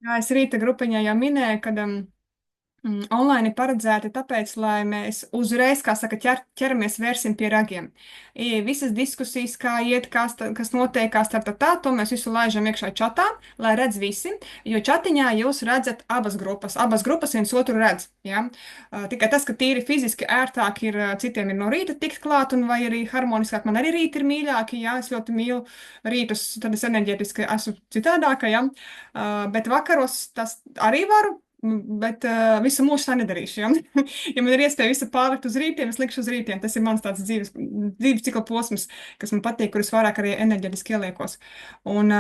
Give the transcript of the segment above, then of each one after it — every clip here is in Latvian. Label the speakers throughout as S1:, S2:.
S1: Kā es rīta grupiņā jau minēju, kad online ir paredzēti tāpēc, lai mēs uzreiz, kā saka, ķeramies vērsim pie ragiem. Visas diskusijas, kā iet, kas notiekās, to mēs visu laižam iekšā čatā, lai redz visi, jo čatiņā jūs redzat abas grupas viens otru redz, ja? Tikai tas, ka tīri fiziski ērtāk ir, citiem ir no rīta tikt klāt, un vai arī harmoniskāk, man arī rīti ir mīļāki, ja? Es ļoti mīlu rītus, tad es enerģētiski esmu citādāka, ja? Bet vakaros tas arī varu. Bet visu mūžu tā nedarīšu. Ja, ja man ir iespēja visu pārlikt uz rītiem, es likšu uz rītiem. Tas ir mans tāds dzīves cikla posms, kas man patīk, kurus vairāk arī enerģetiski ieliekos. Un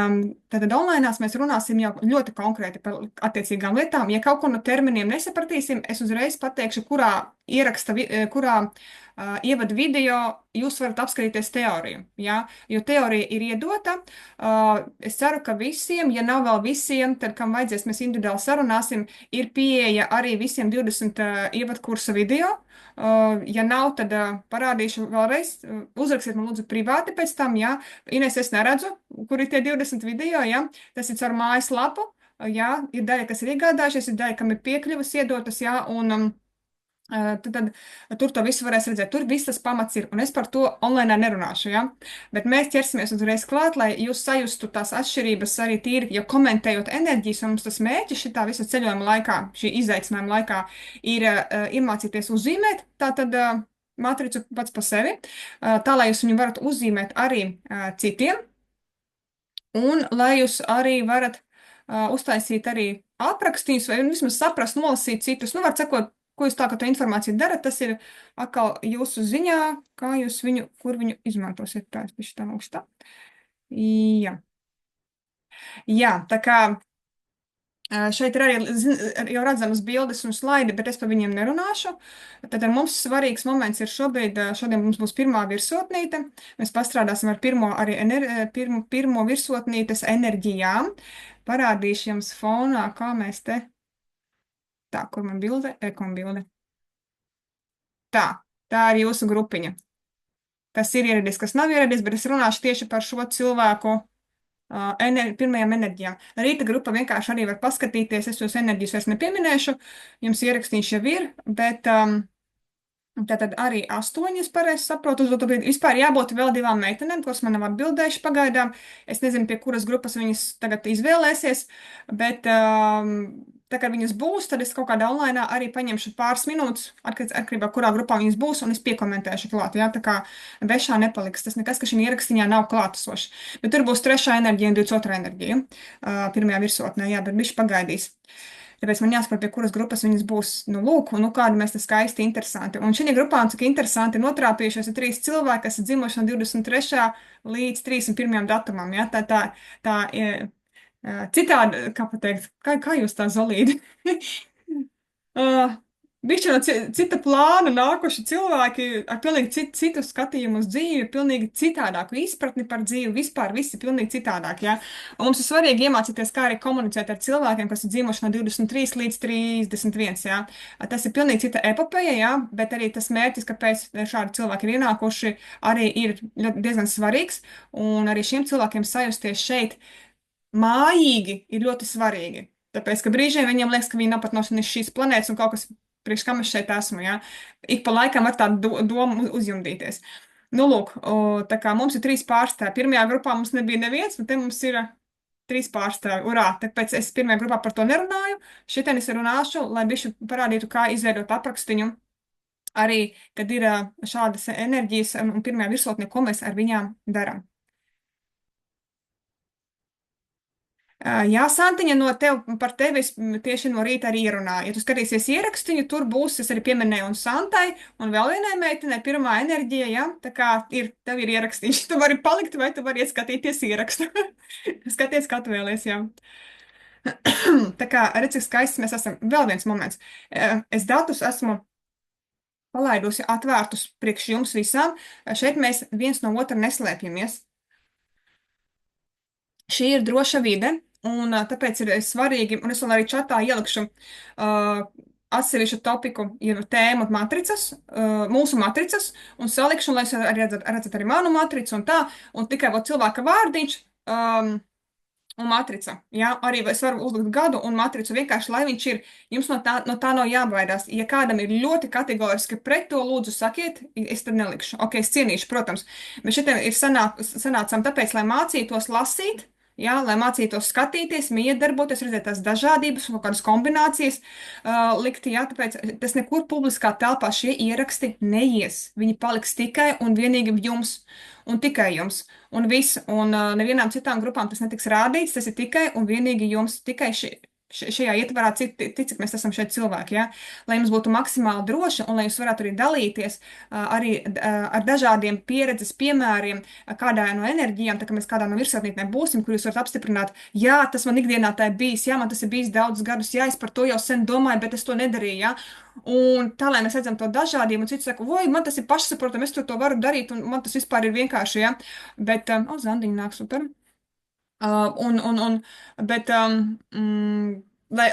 S1: tad online mēs runāsim jau ļoti konkrēti par attiecīgām lietām. Ja kaut ko no terminiem nesapratīsim, es uzreiz pateikšu, kurā ievada video jūs varat apskatīties teoriju. Ja? Jo teorija ir iedota. Es ceru, ka visiem, ja nav vēl visiem, tad kam vajadzēs, mēs individuāli sarunāsim, ir pieeja arī visiem 20 ievadkursa video. Ja nav, tad parādīšu vēlreiz. Uzrakstiet man lūdzu privāti pēc tam, ja. Ines, es neredzu, kur ir tie 20 video, ja. Tas ir caur mājaslapu, ja. Ir daļa, kas ir iegādājušies, ir daļa, kam ir piekļuvas iedotas, ja. Un tad tur to visu varēs redzēt. Tur viss tas pamats ir, un es par to online nerunāšu, ja? Bet mēs ķersimies uzreiz klāt, lai jūs sajustu tās atšķirības arī tīri, jo komentējot enerģijas, un mums tas mērķis šitā visa ceļojuma laikā, šī izaicinājuma laikā, ir iemācīties uzzīmēt, tātad matricu pats pa sevi, tā, lai jūs viņu varat uzzīmēt arī citiem, un lai jūs arī varat uztaisīt arī aprakstījumus, vai vismaz saprast, nolasīt citus, nu, var sakot, ko jūs tā, ka to informāciju darat, tas ir atkal jūsu ziņā, kā jūs viņu, kur viņu izmantosiet. Tā, es bišķi tā augstā. Jā. Jā, tā kā šeit ir arī jau redzamas bildes un slaidi, bet es par viņiem nerunāšu. Tad mums svarīgs moments ir šodien mums būs pirmā virsotnīte. Mēs pastrādāsim ar pirmo virsotnītes enerģijām. Parādīšu jums fonā, kā mēs te. Tā, kur man bilde? Rekombilde. Tā ir jūsu grupiņa. Kas ir ieradies, kas nav ieradies, bet es runāšu tieši par šo cilvēku pirmajām enerģijām. Rīta grupa vienkārši arī var paskatīties, es jūs enerģijas vairs nepieminēšu, jums ierakstīšu jau ir, bet tātad arī 8, es pareizi saprotu, vispār jābūt vēl 2 meitenēm, kuras man nav atbildējuši pagaidām. Es nezinu, pie kuras grupas viņas tagad izvēlēsies, bet tā kā viņas būs, tad es kaut kādā online arī paņemšu pāris minūtes, atkarībā, kurā grupā viņas būs, un es piekomentēšu klāt. Ja? Tā kā bešā nepaliks. Tas nekas, ka šī ierakstiņā nav klātesoši. Bet tur būs 3. enerģija un 22. enerģija. Pirmajā virsotnē, jā, bet viņš pagaidīs. Tāpēc man jāsaprot, pie kuras grupas viņas būs, nu, lūk, un nu, kādi mēs te skaisti interesanti. Un šī grupā, cik interesanti, notrāpījušies ir 3 cilvēki, kas ir dzimuši no 23. līdz 31. datumam, ja, tā citādi, kā pateikt, kā jūs tā zolīdi? Bišķi no cita plāna nākuši cilvēki ar pilnīgi citu skatījumu uz dzīvi, pilnīgi citādāku izpratni par dzīvi, vispār visi pilnīgi citādāk, ja? Un mums ir svarīgi iemācīties, kā arī komunicēt ar cilvēkiem, kas ir dzīvojuši no 23 līdz 31, ja? Tas ir pilnīgi cita epopeja, ja? Bet arī tas mērķis, kāpēc šādi cilvēki ir ienākuši, arī ir diezgan svarīgs, un arī šiem cilvēkiem sajusties šeit mājīgi ir ļoti svarīgi. Tāpēc, ka brīžiem viņiem liekas, ka viņi nav pat no šīs planētas un kaut kas priekš kam es šeit esmu, ja? Ik pa laikam var tādu domu uzjumdīties. Nu, lūk, tā kā mums ir 3 pārstāvi. Pirmajā grupā mums nebija neviens, un te mums ir 3 pārstāvi. Urā! Tāpēc es pirmajā grupā par to nerunāju. Šitien es runāšu, lai bišķi parādītu, kā izveidot aprakstiņu. Arī, kad ir šādas enerģijas un pirmajā virsotnē, ko mēs ar viņām darām. Jā, Santiņa, par tevi tieši no rīta arī ierunāju. Ja tu skatīsies ierakstiņu, tur būs, es arī pieminēju, un Santai, un vēl vienai meitenei pirmā enerģija, ja? Tā kā tev ir ierakstīņš. Tu vari palikt, vai tu vari ieskatīties ierakstu. Skaties, kā tu vēlies, jā. Tā kā, redz, cik skaists mēs esam. Vēl viens moments. Es datus esmu palaidusi atvērtus priekš jums visām. Šeit mēs viens no otra neslēpjamies. Šī ir droša vide, un tāpēc ir svarīgi, un es vēl arī čatā ielikšu atsevišķu topiku, ir tēmu matricas, mūsu matricas, un salikšu, lai jūs arī redzat arī manu matricu un tā, un tikai vēl cilvēka vārdiņš, un matrica. Jā, arī es varu uzlikt gadu un matricu vienkārši, lai viņš ir. Jums no tā nav jābaidās. Ja kādam ir ļoti kategoriski pret to, lūdzu, sakiet, es tad nelikšu. Ok, es cienīšu, protams. Bet šeit ir sanācām tāpēc, lai mācītos lasīt. Jā, lai mācītos skatīties, miedarboties, redzēt tās dažādības, kaut kādas kombinācijas likt, jā, tāpēc tas nekur publiskā telpā šie ieraksti neies. Viņi paliks tikai un vienīgi jums un tikai jums. Un viss, un nevienām citām grupām tas netiks rādīts, tas ir tikai un vienīgi jums, tikai šajā ietvarā, cik mēs esam šeit cilvēki, ja? Lai jums būtu maksimāli droši un lai jūs varētu arī dalīties arī ar dažādiem pieredzes piemēriem, kādā no enerģijām, tā kā mēs kādā no virsotnītnēm būsim, kur jūs varat apstiprināt, jā, tas man ikdienā tā ir bijis, jā, man tas ir bijis daudzus gadus, jā, es par to jau sen domāju, bet es to nedarīju, jā. Un tā, lai mēs redzam to dažādiem, un cits saka, oi, man tas ir pašsaprotami, es to varu darīt, un man tas vispār ir vienkārši, jā. Bet, Zandiņa nāk super. Bet,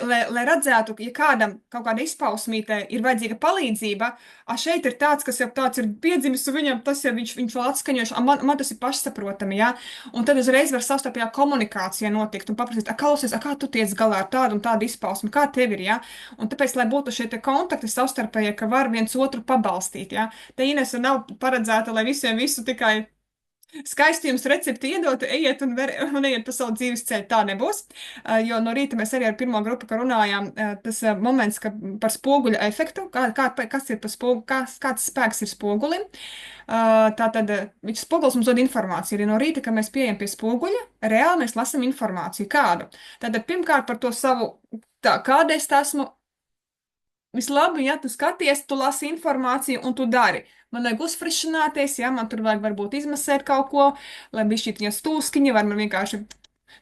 S1: lai redzētu, ja kādam kaut kāda izpausmītē ir vajadzīga palīdzība, šeit ir tāds, kas jau tāds ir piedzimis, un viņam tas jau viņš vēl atskaņojuši, man tas ir pašsaprotami, jā. Un tad uzreiz var savstarpējā komunikācija notikt un paprasīt, klausies, kā tu tiec galā ar tādu un tādu izpausmi, kā tev ir, jā. Un tāpēc, lai būtu šie te kontakti savstarpējie, ka var viens otru pabalstīt, jā. Te Inese nav paredzēta, lai visiem visu tikai skaisti jums recepti iedot, ejiet un ejiet pa savu dzīves ceļu. Tā nebūs, jo no rīta mēs arī ar pirmo grupu runājām, tas moments, par spoguļa efektu, kas ir par spoguļu, kāds spēks ir spogulim. Tātad viņš spogulis mums dod informāciju. Arī no rīta, kad mēs pieejam pie spoguļa, reāli mēs lasam informāciju. Kādu? Tātad pirmkārt par to savu, kāda es esmu. Vislabi, ja tu skaties, tu lasi informāciju un tu dari. Man vajag uzfrišināties, ja man tur vajag varbūt izmasēt kaut ko, lai bija šī stūskiņa, var man vienkārši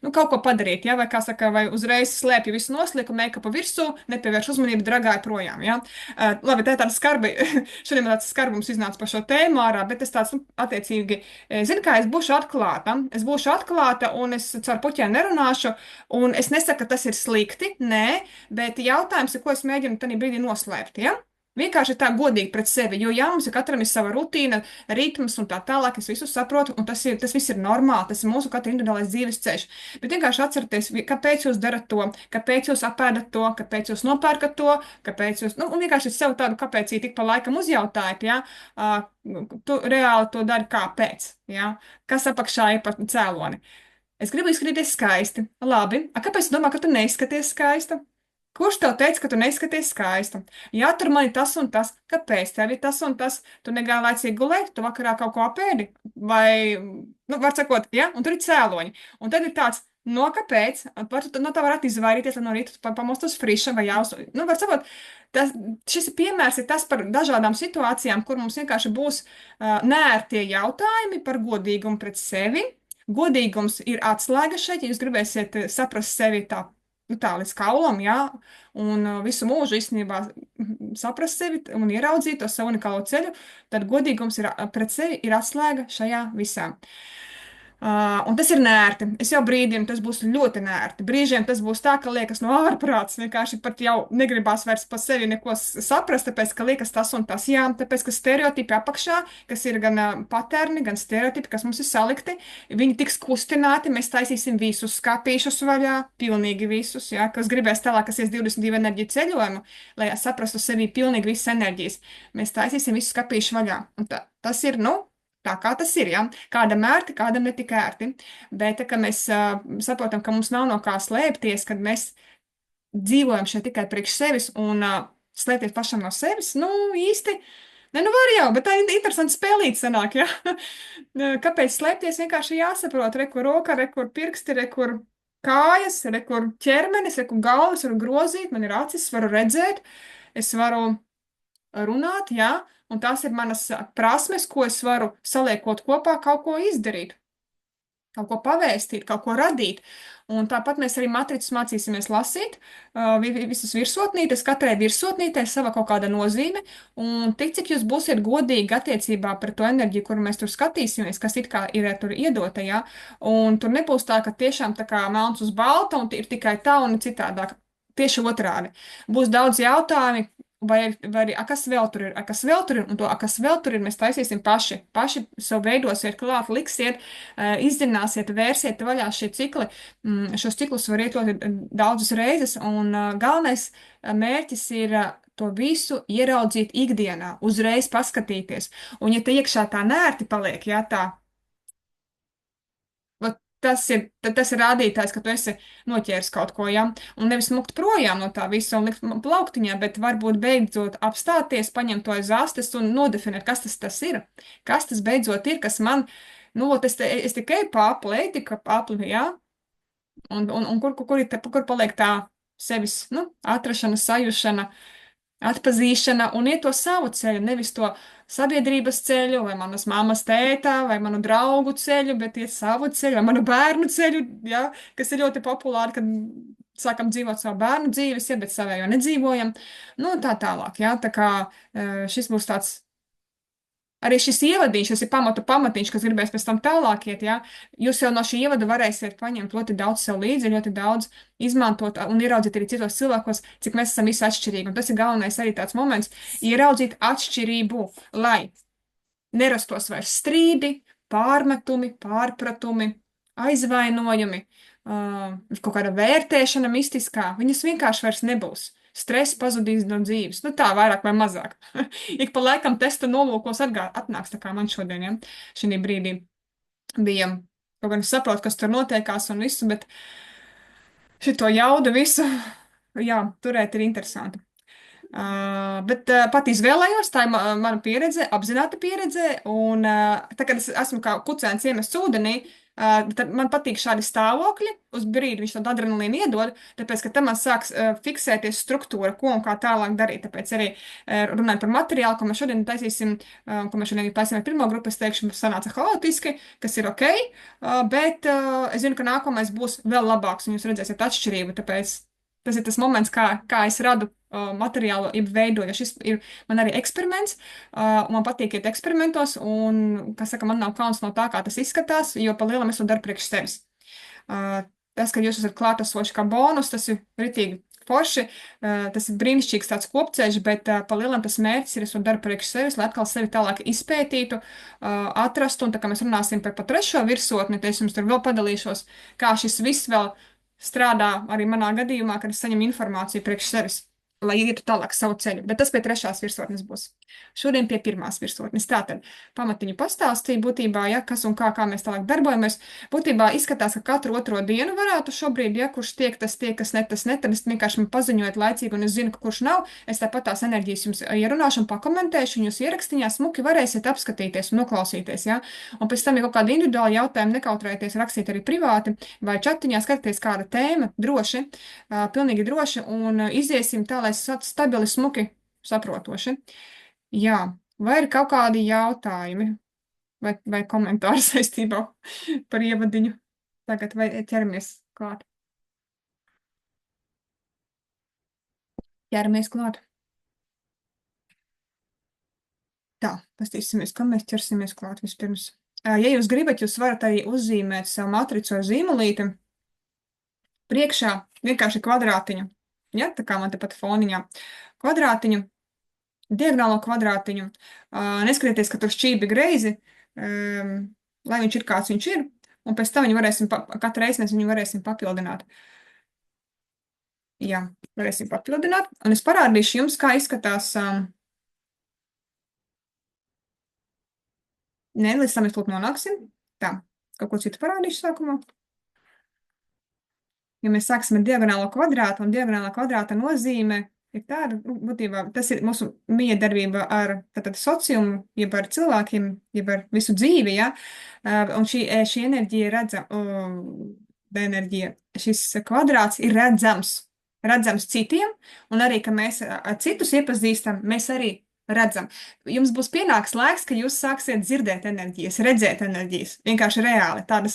S1: kaut ko padarīt, ja, vai kā saka, vai uzreiz slēpju visu noslieku, make-upu virsū, nepievērš uzmanību, dragāju projām, ja. Labi, tā ir tāda skarba, šodien tāds skarbums iznāca par šo tēmu ārā, bet es tāds, attiecīgi, zinu, kā es būšu atklāta, un es caur puķiem nerunāšu, un es nesaku, ka tas ir slikti, nē, bet jautājums ir, ko es mēģinu tajā brīdī noslēpt, ja. Vienkārši tā godīgi pret sevi, jo jā, mums ir katram ir sava rutīna, ritms un tā tālāk, es visu saprotu, un tas viss ir normāli, tas ir mūsu katra individuālais dzīves ceļš. Bet vienkārši atcerieties, kāpēc jūs darat to, kāpēc jūs apēdat to, kāpēc jūs nopērkat to, kāpēc jūs, un vienkārši sev tādu kāpēcīti tik pa laikam uzjautājat, jā, tu reāli to dari kāpēc, jā, kas apakšā ir par cēloni. Es gribu izskatīties skaisti, labi, kāpēc tu domā, ka tu neizskaties skaista? Kurš tev teica, ka tu neizskaties skaista? Jā, tur man ir tas un tas. Kāpēc tev ir tas un tas? Tu negāji laicīgi gulēt, tu vakarā kaut ko apēdi? Vai, var sakot, jā, un tur ir cēloņi. Un tad ir tāds, kāpēc? No tā varētu izvairīties, lai no rīta pamostos friša vai jāuz... Var sakot, šis piemērs ir tas par dažādām situācijām, kur mums vienkārši būs neērtie jautājumi par godīgumu pret sevi. Godīgums ir atslēga šeit, ja jūs gribēsiet saprast sevi tā līdz kaulam, jā, un visu mūžu īstenībā saprast sevi un ieraudzīt to savu unikālo ceļu, tad godīgums pret sevi ir atslēga šajā visā. Un tas ir nērti. Es jau brīdinu, tas būs ļoti nērti. Brīžiem tas būs tā, ka liekas no ārprāts, vienkārši pat jau negribās vairs pa sevi neko saprast, tāpēc, ka liekas tas un tas, jā, tāpēc, ka stereotipi apakšā, kas ir gan paterni, gan stereotipi, kas mums ir salikti, viņi tiks kustināti, mēs taisīsim visus skāpīšus vaļā, pilnīgi visus, jā, kas gribēs tālāk, kas ies 22 enerģiju ceļojumu, lai saprastu sevi pilnīgi visas enerģijas. Mēs taisīsim visus skāpīšu vaļā. Un tas ir, tā kā tas ir, ja? Kādam ērti, kādam netik ērti. Bet, ka mēs saprotam, ka mums nav no kā slēpties, kad mēs dzīvojam šeit tikai priekš sevis un slēpties pašam no sevis, īsti, var jau, bet tā ir interesanti spēlīt sanāk, ja? Kāpēc slēpties? Vienkārši jāsaprot, kur roka, kur pirksti, kur kājas, kur ķermenis, kur galvas, varu grozīt, man ir acis, varu redzēt, es varu runāt, jā, un tās ir manas prasmes, ko es varu saliekot kopā, kaut ko izdarīt, kaut ko pavēstīt, kaut ko radīt. Un tāpat mēs arī matricas mācīsimies lasīt, visas virsotnītes, katrai virsotnītei sava kaut kāda nozīme, un tik, cik jūs būsiet godīgi attiecībā par to enerģiju, kuru mēs tur skatīsimies, kas it kā ir tur iedota, jā, un tur nebūs tā, ka tiešām tā kā melns uz balta, un ir tikai tā un citādāk. Tieši otrādi. Būs daudz jautājumi, vai arī, kas vēl tur ir, kas vēl tur ir, un to, kas vēl tur ir, mēs taisīsim paši. Paši sev veidosiet klāt, liksiet, izzināsiet, vērsiet vaļā šie cikli. Šos ciklus var iet ļoti daudzas reizes, un galvenais mērķis ir to visu ieraudzīt ikdienā, uzreiz paskatīties. Un ja te iekšā tā nērti paliek, jā, tā. Vat tas ir rādītājs, ka tu esi noķēris kaut ko, ja? Un nevis mukt projām no tā visa un likt plauktiņā, bet varbūt beidzot apstāties, paņemt to aiz astes un nodefinēt, kas tas ir. Kas tas beidzot ir, kas man, nu, ot, es tikai papli, ētika papli, ja? Un kur paliek tā sevis, nu, atrašana, sajušana, atpazīšana un iet to savu ceļu, nevis to sabiedrības ceļu, vai manas mammas tētā, vai manu draugu ceļu, bet iet savu ceļu, vai manu bērnu ceļu, ja, kas ir ļoti populāri, kad sākam dzīvot savu bērnu dzīves, ja, bet savējo nedzīvojam. Nu, tā tālāk, ja, tā kā šis būs tāds. Arī šis ievadiņš, šis ir pamatiņš, kas gribēs pēc tam tālāk iet, ja? Jūs jau no šī ievada varēsiet paņemt ļoti daudz sev līdzi, ļoti daudz izmantot un ieraudzīt arī citos cilvēkos, cik mēs esam visi atšķirīgi. Un tas ir galvenais arī tāds moments - ieraudzīt atšķirību, lai nerastos vairs strīdi, pārmetumi, pārpratumi, aizvainojumi, kaut kāda vērtēšana mistiskā. Viņas vienkārši vairs nebūs. Stress pazudīs no dzīves. Nu tā, vairāk vai mazāk. Ik pa laikam testa nolūkos atnāks, tā kā man šodien, ja, šī brīdī bija. Kaut gan es saprotu, kas tur notiekās un visu, bet šito jaudu visu, jā, turēt ir interesanti. Bet pat izvēlējos, tā ir mana pieredze, apzināta pieredze, un tā, kad es esmu kā kucēns iemests ūdenī, tad man patīk šādi stāvokļi, uz brīdi viņš tādu adrenalīnu iedod, tāpēc, ka tam man sāks fiksēties struktūra, ko un kā tālāk darīt. Tāpēc arī runājot par materiālu, ko mēs šodien taisīsim, ko mēs šodien taisīsim ar pirmo grupu, es teikšu, mums sanāca haotiski, kas ir ok, bet es zinu, ka nākamais būs vēl labāks, un jūs redzēsiet atšķirību, tāpēc tas ir tas moments, kā es radu materiālu, veidoju. Šis ir man arī eksperiments, un man patīk iet eksperimentos, un, kā saka, man nav kauns no tā, kā tas izskatās, jo pa lielam es to daru priekš sevis. Tas, ka jūs esat klātesoši kā bonus, tas ir ritīgi forši, tas ir brīnišķīgs tāds kopceļš, bet pa lielam tas mērķis ir, es to daru priekš sevis, lai atkal sevi tālāk izpētītu, atrastu, un tā kā mēs runāsim par trešo virsotni, tad es jums tur vēl padalīšos, kā šis viss vēl strādā arī manā gadījumā, kad es saņemu informāciju priekš sevis, lai ietu tālāk savu ceļu. Bet tas pie trešās virsotnes būs. Šodien pie pirmās virsotnes. Tātad pamatiņu pastāstīja būtībā, ja, kas un kā mēs tālāk darbojamies. Būtībā izskatās, ka katru otro dienu varētu šobrīd, ja kurš tiek, tas tiek, kas ne, tas ne, tad es vienkārši man paziņoju laicīgi, un es zinu, ka kurš nav. Es tāpat tās enerģijas jums ierunāšu un pakomentēšu, un jūs ierakstiņā smuki varēsiet apskatīties un noklausīties, ja. Un pēc tam, ja kaut kādi individuāli jautājumi, nekautrējieties rakstīt arī privāti vai čatiņā, skatīties kāda tēma, droši, pilnīgi droši, un iziesim tā, lai stabili, smuki, saprotoši. Jā, vai ir kaut kādi jautājumi vai komentāri saistībā par ievadiņu? Tagad vai ķeramies klāt? Ķeramies klāt. Tā, pastīsimies, kam mēs ķersimies klāt vispirms. Ja jūs gribat, jūs varat arī uzzīmēt savu matricu ar zīmolīti priekšā vienkārši kvadrātiņu. Ja, tā kā man tepat foniņā. Kvadrātiņu, diagonālo kvadrātiņu. Neskatieties, ka tur šķībi greizi, lai viņš ir kāds viņš ir, un pēc tam katru reizi mēs viņu varēsim papildināt. Jā, varēsim papildināt, un es parādīšu jums, kā izskatās. Nē, līdz tam mēs lūk nonāksim. Tā, kaut ko citu parādīšu sākumā. Ja mēs sāksim ar diagonālo kvadrātu, un diagonālā kvadrāta nozīme ir tāda, būtībā, tas ir mūsu miedarbība ar tātad sociumu, jeb ar cilvēkiem, jeb ar visu dzīvi, ja? Un šī enerģija ir enerģija, šis kvadrāts ir redzams citiem, un arī, ka mēs citus iepazīstam, mēs arī redzam. Jums būs pienāks laiks, ka jūs sāksiet dzirdēt enerģijas, redzēt enerģijas, vienkārši reāli tādas,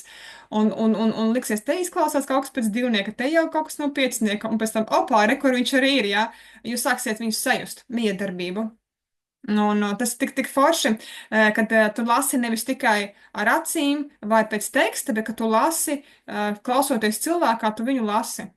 S1: un liksies, te izklausās kaut kas pēc divnieka, te jau kaut kas no piecinieka, un pēc tam, opā, re, kur viņš arī ir, jā, jūs sāksiet viņus sajust, miedarbību. Un tas ir tik forši, kad tu lasi nevis tikai ar acīm vai pēc teksta, bet ka tu lasi, klausoties cilvēkā, tu viņu lasi.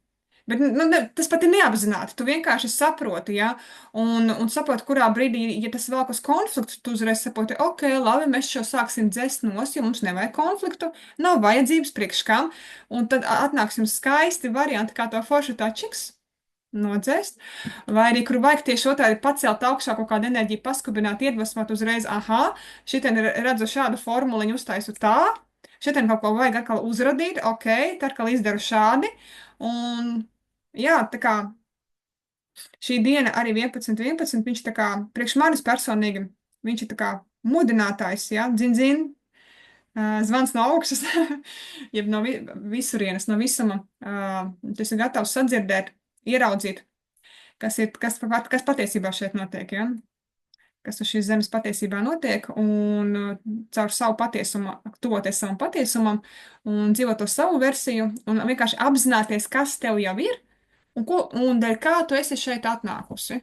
S1: Bet nu, tas pat ir neapzināti. Tu vienkārši saproti, ja, un saproti, kurā brīdī, ja tas vēl uz konfliktu, tu uzreiz saproti, ok, labi, mēs šo sāksim dzest nos, jo mums nevajag konfliktu, nav vajadzības priekš kam, un tad atnāksim skaisti varianti, kā to foršu tačiks nodzēst, vai arī, kur vajag tieši otrādi pacelt augšā kaut kādu enerģiju, paskubināt, iedvesmot uzreiz, aha, šitien redzu šādu formuliņu, uztaisu tā, šitien kaut ko vajag atkal uzradīt, ok, tad atkal izdaru šādi, un jā, tā kā šī diena arī 11.11, viņš tā kā, priekš manis personīgi, viņš ir tā kā mudinātājs, jā, dzin, zvans no augšas, jeb no visurienes, no visuma, tas ir gatavs sadzirdēt, ieraudzīt, kas patiesībā šeit notiek, ja? Kas uz šīs zemes patiesībā notiek, un caur savu patiesumu, tuvoties savam patiesumam, un dzīvot to savu versiju, un vienkārši apzināties, kas tev jau ir, un dēļ kā tu esi šeit atnākusi.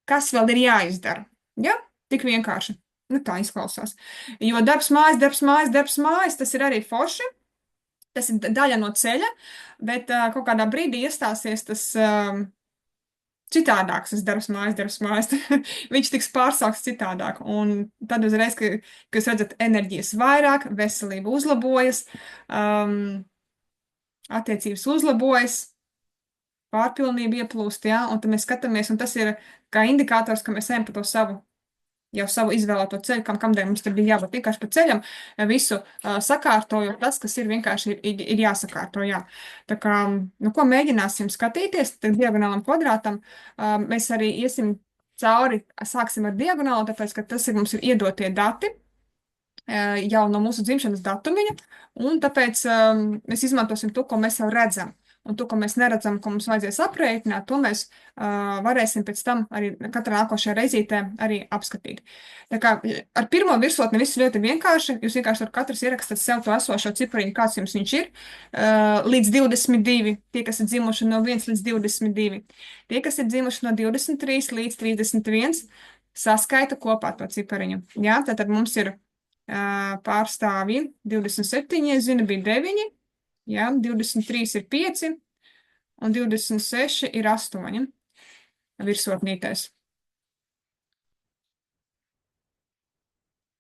S1: Kas vēl ir jāizdara? Ja? Tik vienkārši. Nu, tā izklausās. Jo darbs mājas, darbs mājas, darbs mājas, tas ir arī forši. Tas ir daļa no ceļa, bet kaut kādā brīdī iestāsies tas citādāks, tas darbs mājas. Viņš tiks pārsākts citādāk. Un tad uzreiz, kad jūs redzat enerģijas vairāk, veselība uzlabojas, attiecības uzlabojas, pārpilnība ieplūst, jā, un tad mēs skatāmies, un tas ir kā indikators, ka mēs ejam pa to savu izvēlēto ceļu, kamdēļ mums te bija jābūt vienkārši pa ceļam, visu sakārtojot tas, kas ir vienkārši ir jāsakārto, jā. Tā kā, nu, ko mēģināsim skatīties, tad diagonālam kvadrātam, mēs arī iesim cauri, sāksim ar diagonālu, tāpēc, ka tas ir mums ir iedotie dati, jau no mūsu dzimšanas datumiņa, un tāpēc mēs izmantosim to, ko mēs jau redzam. Un to, ko mēs neredzam, ko mums vajadzēs aprēķināt, to mēs varēsim pēc tam arī katrā nākošajā reizītē arī apskatīt. Tā kā ar pirmo virsotni viss ļoti vienkārši. Jūs vienkārši ar katrs ierakstat sev to esošo cipariņu, kāds jums viņš ir, līdz 22, tie, kas ir dzimuši no 1 līdz 22. Tie, kas ir dzimuši no 23 līdz 31, saskaita kopā to cipariņu. Jā, tātad mums ir pārstāvji 27, es zinu, bija 9. Ja, 23 ir 5 un 26 ir 8 virsotnītēs.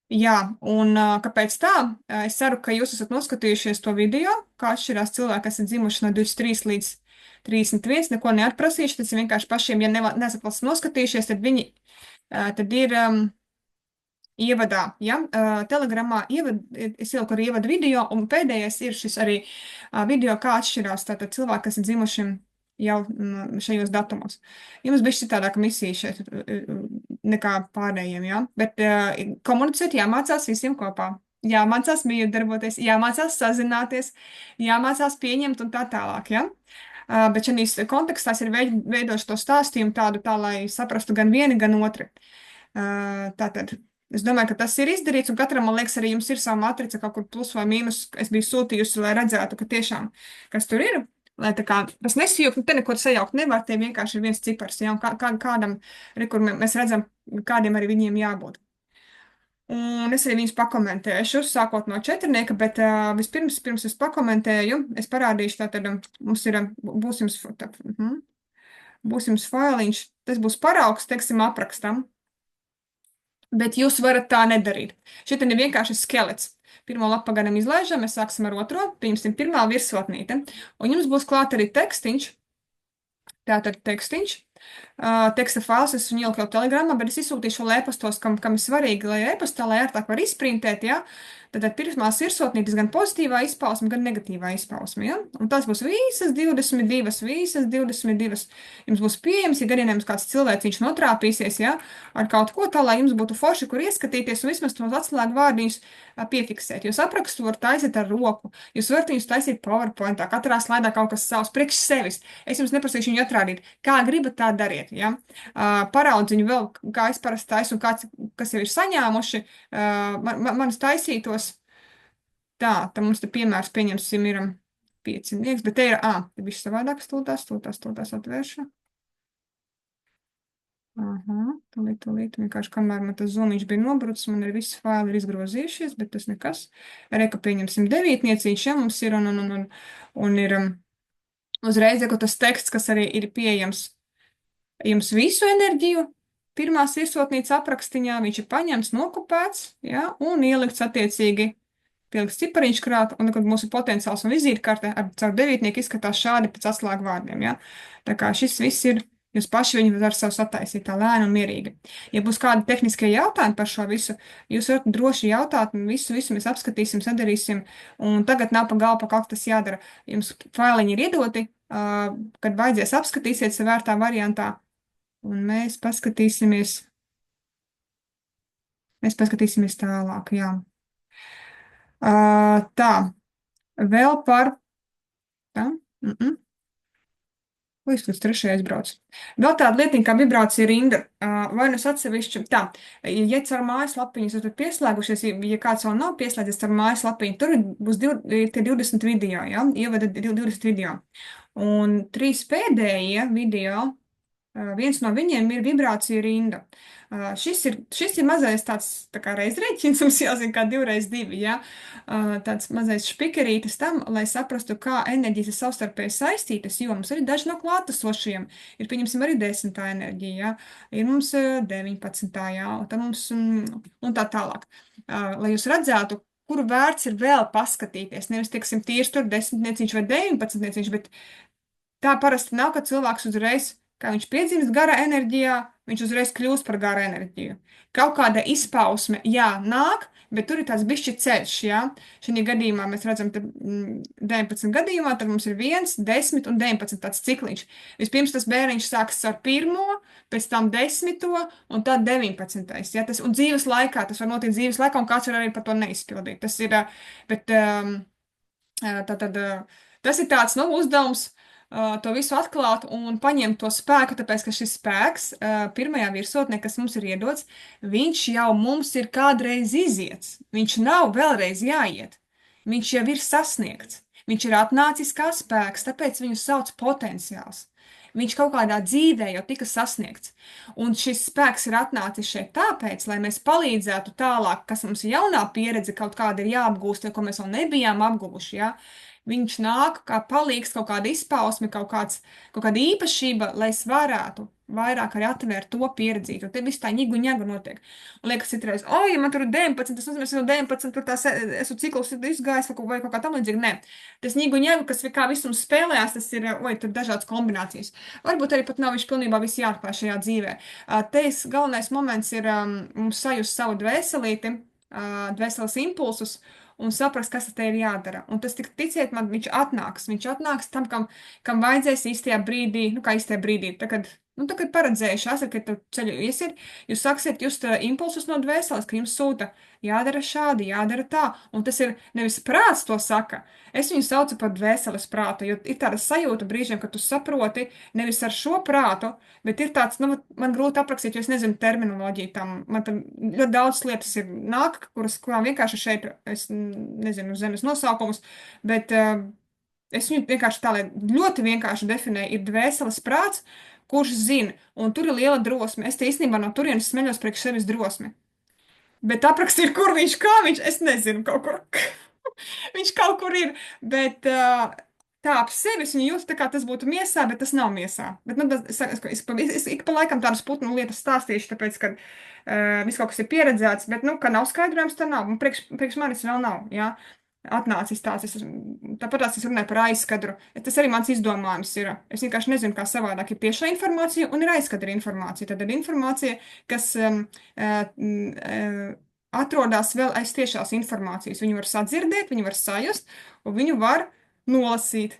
S1: Jā, un kāpēc tā? Es ceru, ka jūs esat noskatījušies to video, kā atšķirās cilvēki, kas ir dzimuši no 23 līdz 31, neko neatprasījuši, tas ir vienkārši pašiem, ja nesat valsts noskatījušies, tad viņi, tad ir ievadā, ja, telegramā es ieliku arī ievadu video, un pēdējais ir šis arī video, kā atšķirās tātad cilvēki, kas ir dzimuši jau šajos datumos. Jums bija citādāka misija šeit nekā pārējiem, ja, bet komunicēt jāmācās visiem kopā. Jāmācās miedarboties, jāmācās sazināties, jāmācās pieņemt un tā tālāk, ja. Bet šajās kontekstās ir veidoši to stāstījumu tādu tā, lai saprastu gan vieni, gan otri. Tātad. Es domāju, ka tas ir izdarīts, un katram, man liekas, arī jums ir sava matrica kaut kur plus vai mīnus. Es biju sūtījusi, lai redzētu, ka tiešām, kas tur ir, lai tā kā tas nesijūk, te neko sajaukt nevar, tie vienkārši ir viens cipars, ja, un kādam, kur mēs redzam, kādiem arī viņiem jābūt. Un es arī viņus pakomentēšu, sākot no 4, bet pirms es pakomentēju, es parādīšu, tātad mums ir, būs jums failiņš, tas būs paraugs, teiksim, aprakstam. Bet jūs varat tā nedarīt. Šeit ir vienkārši skelets. Pirmo lapu pagaidām izlaižam, mēs sāksim ar otro, pieņemsim pirmā virsotnīte. Un jums būs klāt arī tekstiņš. Tātad tekstiņš. Teksta fails es viņu ieliku jau telegramā, bet es izsūtīšu vēl e-pastos, kam ir svarīgi, lai e-pastā, lai ērtāk var izprintēt, ja? Tad pirmās virsotnītes gan pozitīvā izpausme, gan negatīvā izpausme, ja? Un tās būs visas 22. Jums būs pieejams, ja gadījumā kāds cilvēks notrāpīsies, ja? Ar kaut ko tā, lai jums būtu forši, kur ieskatīties un vismaz tos atslēgu vārdiņus piefiksēt. Jūs aprakstu var taisīt ar roku, jūs varat viņus taisīt PowerPointā, katrā slaidā kaut kas savs priekš sevis. Es jums neprasīšu viņu atrādīt. Kā gribat, tā dariet, ja? Paraudziņu vēl, kā es parasti taisu, un kas jau ir saņēmuši, manas taisītos. Tā mums te piemērs pieņemsim ir 5 nieks, bet te ir, te viss savādāks tūltās atvēršu. Tūlīt, vienkārši kamēr man tas zoomiņš bija nobrucis, man arī visi faili ir izgrozījušies, bet tas nekas. Reka pieņemsim 9 niecīši, ja mums ir, un ir Uzreiz, ja tas teksts, kas arī ir pieejams jums visu enerģiju, pirmās virsotnīcas aprakstiņā, viņš ir paņemts, nokopēts, ja, un ielikts attiecīgi pielikts cipariņš krāt, un kad mūsu potenciāls un vizītkarte ar caur devītnieku izskatās šādi pēc atslēgu vārdiem, ja. Tā kā šis viss ir, jūs paši viņu var sev sataisīt tā lēni un mierīgi. Ja būs kādi tehniskie jautājumi par šo visu, jūs varat droši jautāt, un visu mēs apskatīsim, sadarīsim, un tagad nav pa galvu, pa kaut kas jādara. Jums failiņi ir iedoti, kad vajadzēs apskatīsiet savērtā variantā, un mēs paskatīsimies tālāk, jā. Tā, vēl par, tā, Līdz uz trešajais brauc. Vēl tāda lietiņa kā vibrācija rinda, vai nu atsevišķi, tā, ja caur mājaslapiņu jūs esat pieslēgušies, ja kāds vēl nav pieslēdzies caur mājaslapiņu, tur būs tie 20 video, ja, ievada 20 video. Un 3 pēdējie video, viens no viņiem ir vibrācija rinda. Šis ir mazais tāds tā kā reizrēķins, mums jāzina kā 2x2, ja? Tāds mazais špikerītis tam, lai saprastu, kā enerģijas ir savstarpēji saistītas, jo mums arī daži no klātesošiem ir, pieņemsim, arī 10. enerģija, ja? Ir mums 19. jā, un tad mums, un tā tālāk. Lai jūs redzētu, kuru vērts ir vēl paskatīties, nevis, teiksim, tīrs tur 10-nieciņš vai 19-nieciņš, bet tā parasti nav, ka cilvēks uzreiz, kā viņš piedzimst gara enerģijā, viņš uzreiz kļūst par garu enerģiju. Kaut kāda izpausme, jā, nāk, bet tur ir tāds bišķi ceļš, jā. Šajā gadījumā mēs redzam, tad 19 gadījumā, tad mums ir 1, 10 un 19 tāds cikliņš. Vispirms tas bērniņš sākas ar 1, pēc tam 10 un tad 19. Ja? Un dzīves laikā, tas var notikt dzīves laikā, un kāds var arī par to neizpildīt. Tas ir, bet tas ir tāds, nu, uzdevums, to visu atklāt un paņemt to spēku, tāpēc, ka šis spēks pirmajā virsotnē, kas mums ir iedots, viņš jau mums ir kādreiz iziets. Viņš nav vēlreiz jāiet. Viņš jau ir sasniegts. Viņš ir atnācis kā spēks, tāpēc viņu sauc potenciāls. Viņš kaut kādā dzīvē jau tika sasniegts. Un šis spēks ir atnācis šeit tāpēc, lai mēs palīdzētu tālāk, kas mums ir jaunā pieredze, kaut kāda ir jāapgūst, ko mēs vēl nebijām apguvuši, ja? Viņš nāk kā palīgs, kaut kāda izpausme, kaut kāda īpašība, lai es varētu vairāk arī atvērt to pieredzīt. Un te viss tā ņigu notiek. Un liekas citreiz, ja man tur ir 19, tas nozīmē, ka no 19 tur tās esmu ciklus izgājis vai kaut kā tam līdzīgi. Nē, tas ņigu, kas kā visums spēlējās, tas ir, tur dažādas kombinācijas. Varbūt arī pat nav viņš pilnībā viss jāatklāj šajā dzīvē. Galvenais moments ir mums sajust savu dvēselīti, dvēseles impulsus, un saprast, kas te ir jādara. Un tas, ticiet man, viņš atnāks tam, kam vajadzēs īstajā brīdī, kā īstajā brīdī, tagad paredzējuši esat, ka tu ceļu iesiet, jūs sāksiet just impulsus no dvēseles, ka jums sūta jādara šādi, jādara tā, un tas ir nevis prāts to saka, es viņu saucu par dvēseles prātu, jo ir tāda sajūta brīžiem, ka tu saproti nevis ar šo prātu, bet ir tāds, man grūti aprakstīt, jo es nezinu terminoloģiju tam, man tam ļoti daudz lietas ir nāk, kurām vienkārši šeit, es nezinu zemes nosaukumus, bet es viņu vienkārši tā, lai ļoti vienkārši definēju, ir dvēseles prāts, kurš zina, un tur ir liela drosme. Es te īstenībā no turienes smeļos priekš sevis drosmi. Bet aprakstīt, kur viņš, kā viņš, es nezinu, kaut kur. Viņš kaut kur ir, bet tā ap sevis viņu jūt, tā kā tas būtu miesā, bet tas nav miesā. Bet, es ik pa laikam tādas putnu lietas stāstīšu, tāpēc, ka viss kaut kas ir pieredzēts, bet, ka nav skaidrojums, tā nav. Un priekš manis vēl nav, jā. Atnācis tāds, tāpat es runāju par aizskadru. Tas arī mans izdomājums ir. Es vienkārši nezinu, kā savādāk ir tiešā informācija un ir aizskadra informācija. Tad ir informācija, kas atrodas vēl aiz tiešās informācijas. Viņu var sadzirdēt, viņu var sajust, un viņu var nolasīt.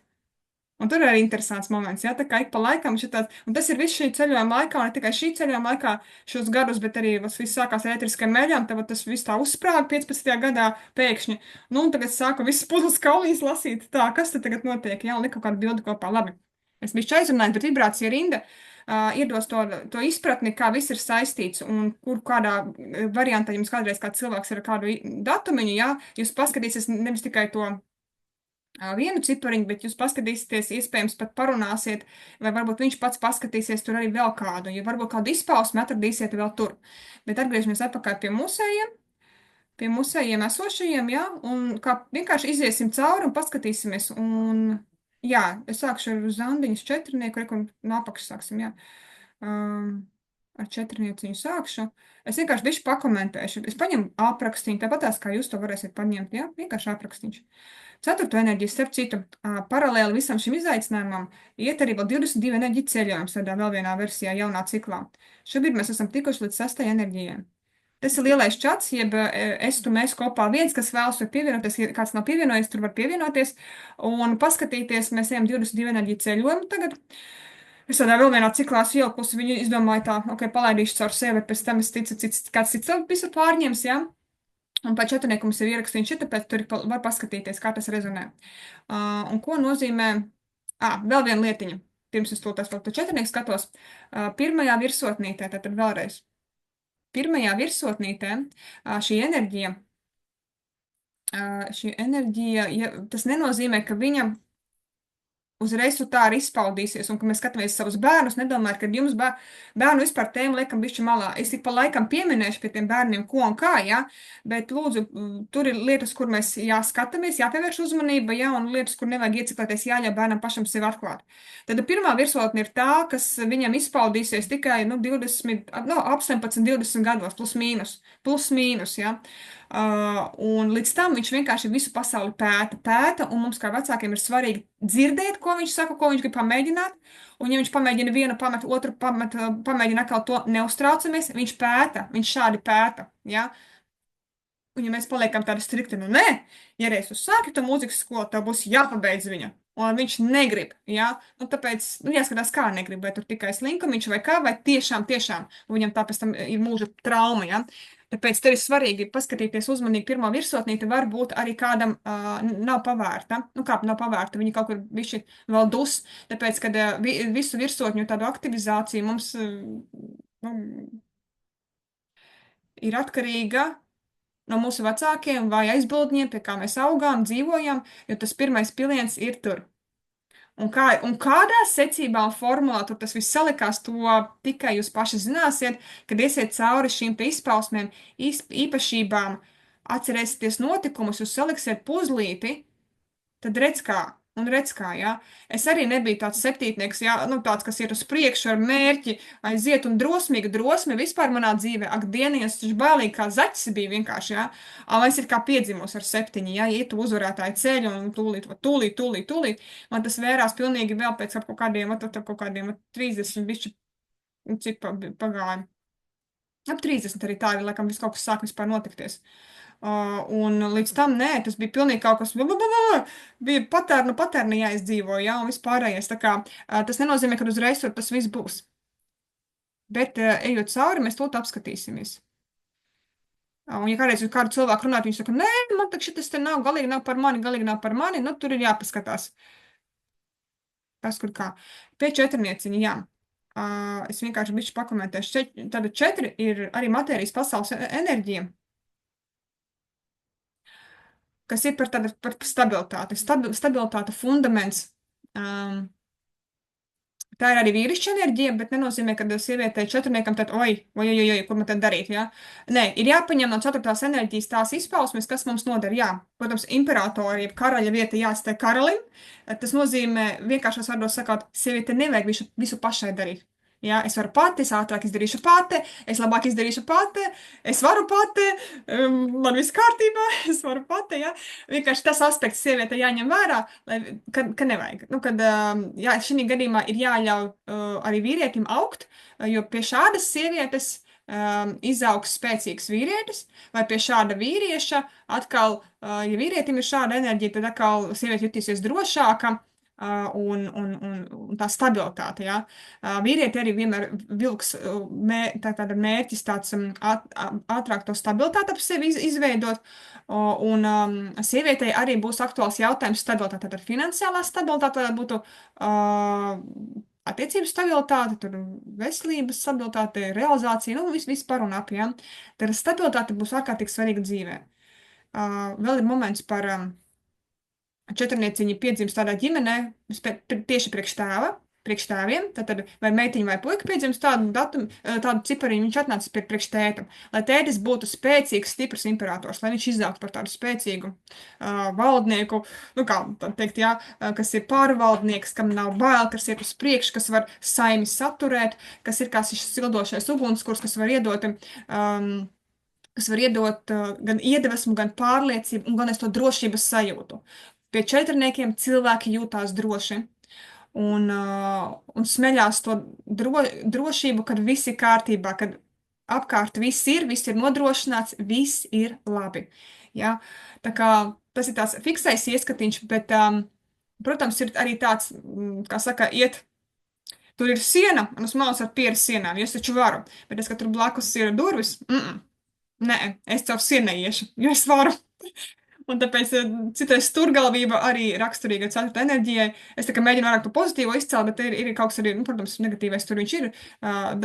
S1: Un tur ir arī interesants moments, ja, tā kā ik pa laikam šitās, un tas ir viss šī ceļojuma laikā, un ne tikai šī ceļojuma laikā šos gadus, bet arī viss sākās ar ētriskajām mēļām, tad tas viss tā uzsprāga 15. gadā pēkšņi. Nu, un tagad sāku visu puzles kaulīs lasīt, tā, kas tad tagad notiek, jā, un liku kādu bildi kopā, labi. Es bišķi aizrunāju, bet vibrācija rinda iedos to izpratni, kā viss ir saistīts, un kur kādā variantā jums kādreiz kāds cilvēks ar kādu datumiņu, jā, jūs paskatīsies nevis tikai to vienu cipariņu, bet jūs paskatīsieties, iespējams pat parunāsiet, vai varbūt viņš pats paskatīsies tur arī vēl kādu, ja varbūt kādu izpausmi atradīsiet vēl tur. Bet atgriežamies atpakaļ pie mūsējiem esošajiem, jā, un kā vienkārši iziesim cauri un paskatīsimies, un Jā, es sākšu ar zandiņas četrnieku, rekom no apakšas sāksim, jā. Um, ar četrnieciņu sākšu. Es vienkārši bišķi pakomentēšu. Es paņemu aprakstīnu, tāpatās kā jūs to varēsiet paņemt, jā, vienkārši aprakstīņš. Ceturto enerģiju, starp citu, paralēli visam šim izaicinājumam, iet arī vēl 22 enerģiju ceļojums tādā vēl vienā versijā jaunā ciklā. Šobrīd mēs esam tikuši līdz 6. enerģijai. Tas ir lielais čats, jeb es tu mēs kopā viens, kas vēlas tur pievienoties, ja kāds nav pievienojies, tur var pievienoties un paskatīties, mēs ejam 22 enerģiju ceļojumu tagad. Es tādā vēl vienā ciklā esmu ielikusi, viņu izdomāju tā, ok, palaidīšu caur sevi, bet pēc tam es ticu, kāds cits visu pārņems, jā. Un pēc četrnieku mums ir ierakstīts šit, tāpēc tur var paskatīties, kā tas rezonē. Un ko nozīmē, vēl viena lietiņa, pirms es to tas vēl to četrnieku skatos, pirmajā virsotnītē, tātad vēlreiz. Pirmajā virsotnītē šī enerģija, ja, tas nenozīmē, ka viņa uzreiz tu tā arī izpaudīsies, un, kad mēs skatāmies savus bērnus, nedomājat, ka jums bērnu vispār tēmu liekam bišķi malā. Es tik pa laikam pieminēšu pie tiem bērniem, ko un kā, ja, bet lūdzu, tur ir lietas, kur mēs jāskatāmies, jāpievērš uzmanība, ja, un lietas, kur nevajag ieciklēties, jāļauj bērnam pašam sevi atklāt. Tad pirmā virsotne ir tā, kas viņam izpaudīsies tikai, 20, 18, 20 gados, plus mīnus, ja. Un līdz tam viņš vienkārši visu pasauli pēta, un mums kā vecākiem ir svarīgi dzirdēt, ko viņš saka, ko viņš grib pamēģināt, un ja viņš pamēģina vienu pamet, otru pamet, pamēģina atkal to, neuztraucamies, viņš pēta, viņš šādi pēta, ja? Un ja mēs paliekam tādi strikti, nē, ja reiz uzsāki to mūzikas skolu, tev būs jāpabeidz viņa. Un viņš negrib, jā, tāpēc, jāskatās, kā negrib, vai tur tikai slinkumiņš vai kā, vai tiešām, viņam tā pēc tam ir mūža trauma, jā. Tāpēc te ir svarīgi paskatīties uzmanīgi pirmo virsotnīti, varbūt arī kādam nav pavērta. Kā nav pavērta, viņi kaut kur bišķi vēl dus, tāpēc, kad visu virsotņu tādu aktivizāciju mums ir atkarīga no mūsu vecākiem vai aizbildņiem, pie kā mēs augām, dzīvojam, jo tas pirmais piliens ir tur. Un kādā secībā un formulā tur tas viss salikās, to tikai jūs paši zināsiet, kad iesiet cauri šīm te izpausmēm, īpašībām, atcerēsieties notikumus, jūs saliksiet puzlīti, tad redz kā, jā. Es arī nebiju tāds septītnieks, jā, tāds, kas iet uz priekšu ar mērķi, aiziet un drosme vispār manā dzīvē. Ak, dienies, taču bailīgi kā zaķis bija vienkārši, jā. Es ir kā piedzimus ar 7, jā, iet uzvarētāju ceļu un tūlīt. Man tas vērās pilnīgi vēl pēc kaut kādiem 30 bišķi, cik pagāja. Ap 30 arī tā ir, laikam, kaut kas sāk vispār notikties. Un līdz tam, nē, tas bija pilnīgi kaut kas, bija patērni jāizdzīvo, jā, un vispārējais, tā kā, tas nenozīmē, ka uzreiz tur tas viss būs. Bet, ejot cauri, mēs to apskatīsimies. Un, ja kādreiz uz kādu cilvēku runāt, viņš saka, nē, man tak šitas te nav, galīgi nav par mani, tur ir jāpaskatās. Tas, kur kā. Pie četrnieciņa, jā. Es vienkārši bišķi pakomentēšu. Tātad 4 ir arī matērijas pasaules enerģija, kas ir par stabilitāti. Stabilitāte, fundaments. Tā ir arī vīrišķa enerģija, bet nenozīmē, ka sievietei četrniekam tad, oi, ko man tad darīt, jā? Nē, ir jāpaņem no 4. enerģijas tās izpausmes, kas mums noder, jā. Protams, imperatori, jeb karaļa vieta jāstāj karalim. Tas nozīmē, vienkāršās vārdos sakot, sieviete nevajag visu pašai darīt. Jā, es varu pati, es ātrāk izdarīšu pati, es labāk izdarīšu pati, es varu pati, man viss kārtībā, es varu pati, jā. Vienkārši tas aspekts sieviete jāņem vērā, ka nevajag. Jā, šī gadījumā ir jāļauj arī vīrietim augt, jo pie šādas sievietes izaugs spēcīgs vīrietis, vai pie šāda vīrieša atkal, ja vīrietim ir šāda enerģija, tad atkal sieviete jutīsies drošāka, un tā stabilitāte, jā. Vīrieti arī vienmēr vilks tāda mērķis tāds ātrāk to stabilitāti ap sevi izveidot, un sievietei arī būs aktuāls jautājums stabilitāte, tātad finansiālā stabilitāte, būtu attiecības stabilitāte, tur veselības stabilitāte, realizācija, viss par un ap, jā. Tad stabilitāte būs ārkārtīgi svarīga dzīvē. Vēl ir moments par četrnieciņi piedzimst tādā ģimenē, tieši priekš tēva, priekš tēviem, tad vai meitiņa vai puika piedzimst tādu datumu, tādu cipariņu, viņš atnāca priekš tētam, lai tētis būtu spēcīgs, stiprs imperators, lai viņš izaugtu par tādu spēcīgu valdnieku, nu kā tā teikt, jā, kas ir pārvaldnieks, kam nav bail, kas iet uz priekšu, kas var saimi saturēt, kas ir kā šis sildošais ugunskurs, kas var iedot gan iedvesmu, gan pārliecību, un gan es to drošības sajūtu. Pie četrniekiem cilvēki jūtās droši un smeļās to drošību, kad viss ir kārtībā, kad apkārt viss ir nodrošināts, viss ir labi. Ja? Tā kā tas ir tāds fiksais ieskatiņš, bet, protams, ir arī tāds, kā saka, tur ir siena, un es malos ar pieru sienām, jo es taču varu, bet es, ka tur blakus ir durvis, nē, es caur sienu neiešu, jo es varu. Un tāpēc citreiz stūrgalvība arī raksturīga ceturta enerģijai. Es tā kā mēģinu vairāk to pozitīvo izcelt, bet ir kaut kas arī, nu, protams, negatīvais tur viņš ir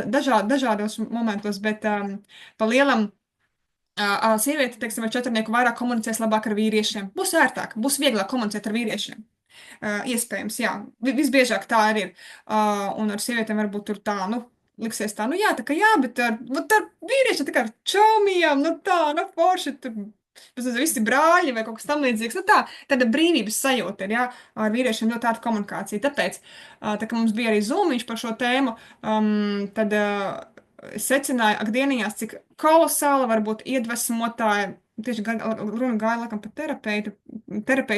S1: dažādos momentos, bet pa lielam sieviete, teiksim, ar četrnieku vairāk komunicēs labāk ar vīriešiem. Būs ērtāk, būs vieglāk komunicēt ar vīriešiem. Iespējams, jā. Visbiežāk tā arī ir. Un ar sievietēm varbūt tur tā, nu, liksies tā, nu jā, tā kā jā, bet ar vīriešiem tā kā ar čaumijām, nu tā, nu forši tur. Pēc tam visi brāļi vai kaut kas tam līdzīgs. Nu tā, tāda brīvības sajūta ir, jā, ar vīriešiem ļoti tāda komunikācija. Tāpēc, tā kā mums bija arī zūmiņš par šo tēmu, tad es secināju, ak, dieniņās, cik kolosāla var būt iedvesmotāja. Tieši runa gāja laikam par terapeitu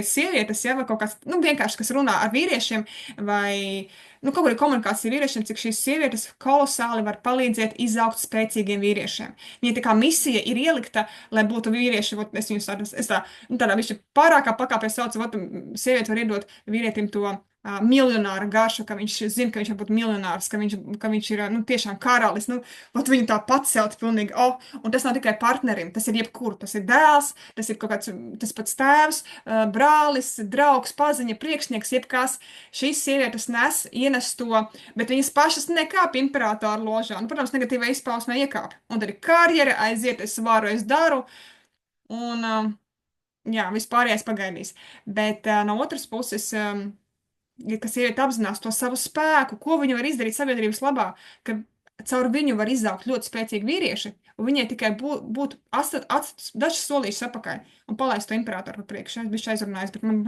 S1: sievietes, ja, vai kaut kāds, nu, vienkārši, kas runā ar vīriešiem, vai, nu, kaut kāda komunikācija vīriešiem, cik šīs sievietes kolosāli var palīdzēt izaugt spēcīgiem vīriešiem. Viņa tā kā misija ir ielikta, lai būtu vīrieši, vot, es viņus tādā višķi pārākā pakāpē saucu, vot, sieviete var iedot vīrietim to miljonāra garšu, ka viņš zina, ka viņš var būt miljonārs, ka viņš ir, nu, tiešām karalis, nu, vat viņu tā pacelt pilnīgi, un tas nav tikai partnerim, tas ir jebkur, tas ir dēls, tas ir kaut kāds, tas pats tēvs, brālis, draugs, paziņa, priekšnieks, jebkas, šīs sievietes ienes to, bet viņas pašas nekāp imperatoru ložā, nu, protams, negatīvai izpausmē iekāp, un tad ir karjera, aiziet, es varu, es daru, un, jā, vispārējais pagaidīs, bet no otras puses, ka sieviete apzinās to savu spēku, ko viņa var izdarīt sabiedrības labā, ka caur viņu var izaugt ļoti spēcīgi vīrieši, un viņai tikai būtu dažs solīšus apakaļ un palaist to imperatoru pa priekšu. Es biju aizrunājis, bet man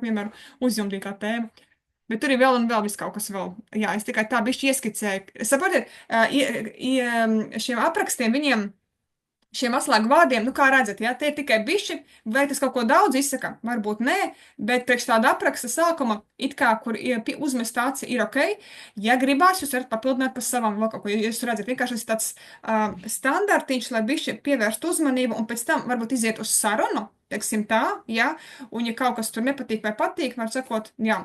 S1: vienmēr uzjumdīja tā tēma. Bet tur ir vēl un vēl viss kaut kas vēl. Jā, es tikai tā bišķi ieskicēju. Saprotiet, šiem aprakstiem viņiem šiem atslēgu vārdiem, nu kā redzat, ja, tie ir tikai bišķi, vai tas kaut ko daudz izsaka? Varbūt nē, bet priekš tāda apraksta sākuma, it kā, kur uzmest aci ir ok, ja gribās, jūs varat papildināt par savam vēl kaut ko, ja jūs redzat, vienkārši tas tāds standartiņš, lai bišķi pievērst uzmanību, un pēc tam varbūt iziet uz sarunu, teiksim tā, ja, un ja kaut kas tur nepatīk vai patīk, var sakot, jā,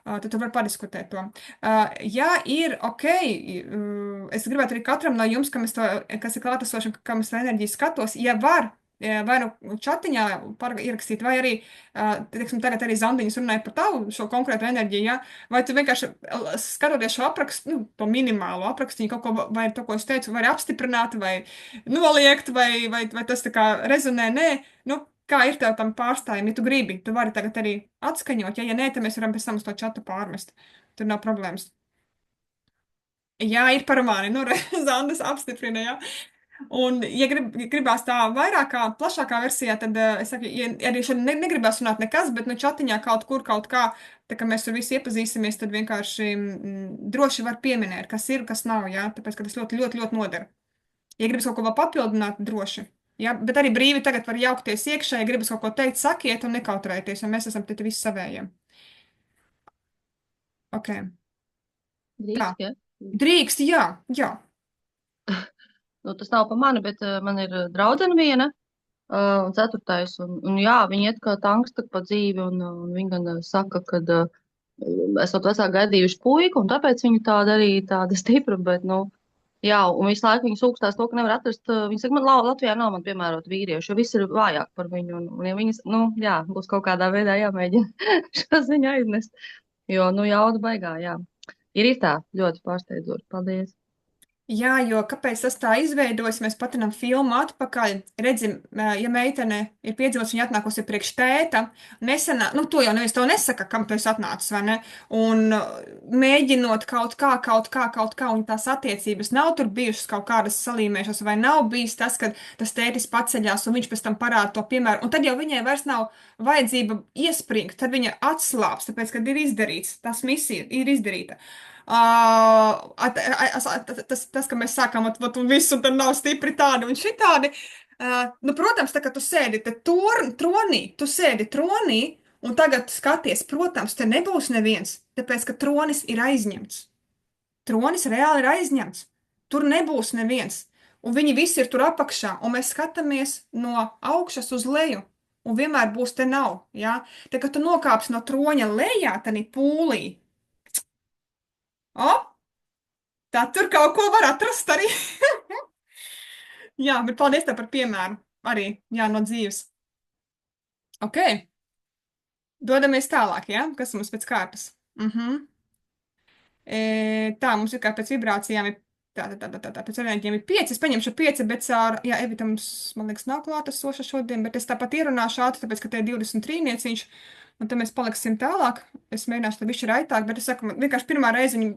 S1: tad tu vari padiskutēt to. Ja ir ok, es gribētu arī katram no jums, kas ir klātesoši, kam es to enerģiju skatos, ja var, vai nu čatiņā ierakstīt, vai arī, teiksim, tagad arī Zandiņas runāja par tavu šo konkrētu enerģiju, ja? Vai tu vienkārši skatoties šo aprakstu, nu, to minimālo aprakstiņu, kaut ko, vai to, ko es teicu, vai apstiprināt, vai noliegt, vai tas tā kā rezonē, nē, nu, kā ir tev tam pārstājumi, ja tu gribi, tu vari tagad arī atskaņot, ja nē, tad mēs varam pēc tam uz to čatu pārmest. Tur nav problēmas. Jā, ir par mani, nu, Zandas apstiprina, jā. Un, ja gribās tā vairākā, plašākā versijā, tad es saku, ja arī šeit negribās runāt nekas, bet nu čatiņā kaut kur, kaut kā, tā kā mēs tur visi iepazīsimies, tad vienkārši droši var pieminēt, kas ir, kas nav, jā, tāpēc, ka tas ļoti, ļoti, ļoti nodara. Ja gribas kaut ko vēl papildināt, droši. Ja, bet arī brīvi tagad var jaukties iekšā, ja gribas kaut ko teikt, sakiet un nekautrēties, jo mēs esam te visi savējiem. Ok. Tā.
S2: Drīkst, ja?
S1: Drīkst, jā.
S2: Nu, tas nav pa mani, bet man ir draudzene viena, un ceturtais, un jā, viņi iet kā tanks tak pa dzīvi, un viņi gan saka, ka esot vecāki gaidījuši puiku, un tāpēc viņi tāda arī tāda stipra, bet, nu, jā, un visu laiku viņi sūkstās to, ka nevar atrast, viņi saka, man Latvijā nav man piemērot vīriešu, jo viss ir vājāk par viņu, un ja viņas, nu, jā, būs kaut kādā veidā jāmēģina šo ziņu aiznest, jo, nu, jauda baigā, jā. Ir tā, ļoti pārsteidzoši, paldies.
S1: Jā, jo kāpēc tas tā izveidojas? Mēs patinām filmu atpakaļ. Redzim, ja meitene ir piedzīvojusi, viņa atnākusi priekš tēta. Nesenā, nu, to jau neviens to nesaka, kam tu esi atnācis, vai ne? Un mēģinot kaut kā, un tās attiecības nav tur bijušas kaut kādas salīmēšanas, vai nav bijis tas, ka tas tētis paceļās un viņš pēc tam parāda to piemēru. Un tad jau viņai vairs nav vajadzība iespringt, tad viņa atslāps, tāpēc, ka ir izdarīts, tas misija ir izdarīta. Tas, ka mēs sākam at un visu, un tad nav stipri tādi un šitādi. Nu, protams, tā kā tu sēdi te tronī, tu sēdi tronī, un tagad skaties, protams, te nebūs neviens, tāpēc, ka tronis ir aizņemts. Tronis reāli ir aizņemts. Tur nebūs neviens. Un viņi visi ir tur apakšā, un mēs skatāmies no augšas uz leju. Un vienmēr būs te nav, jā. Tā kā tu nokāpsi no troņa lejā, tad pūlī. O, tad tur kaut ko var atrast arī. Jā, bet paldies tev par piemēru. Arī, jā, no dzīves. Ok, dodamies tālāk, jā? Kas mums pēc kārtas? Tā, mums ir kā pēc vibrācijām ir pēc enerģiem ir 5. Es paņemšu 5, bet jā, Evita mums, man liekas, nav klātesoša šodien, bet es tāpat ierunāšu ātri, tāpēc, ka te ir 23 nieciņš, un tad mēs paliksim tālāk. Es mēģināšu to bišķi raitāk, bet es saku, vienkārši pirmā reize viņi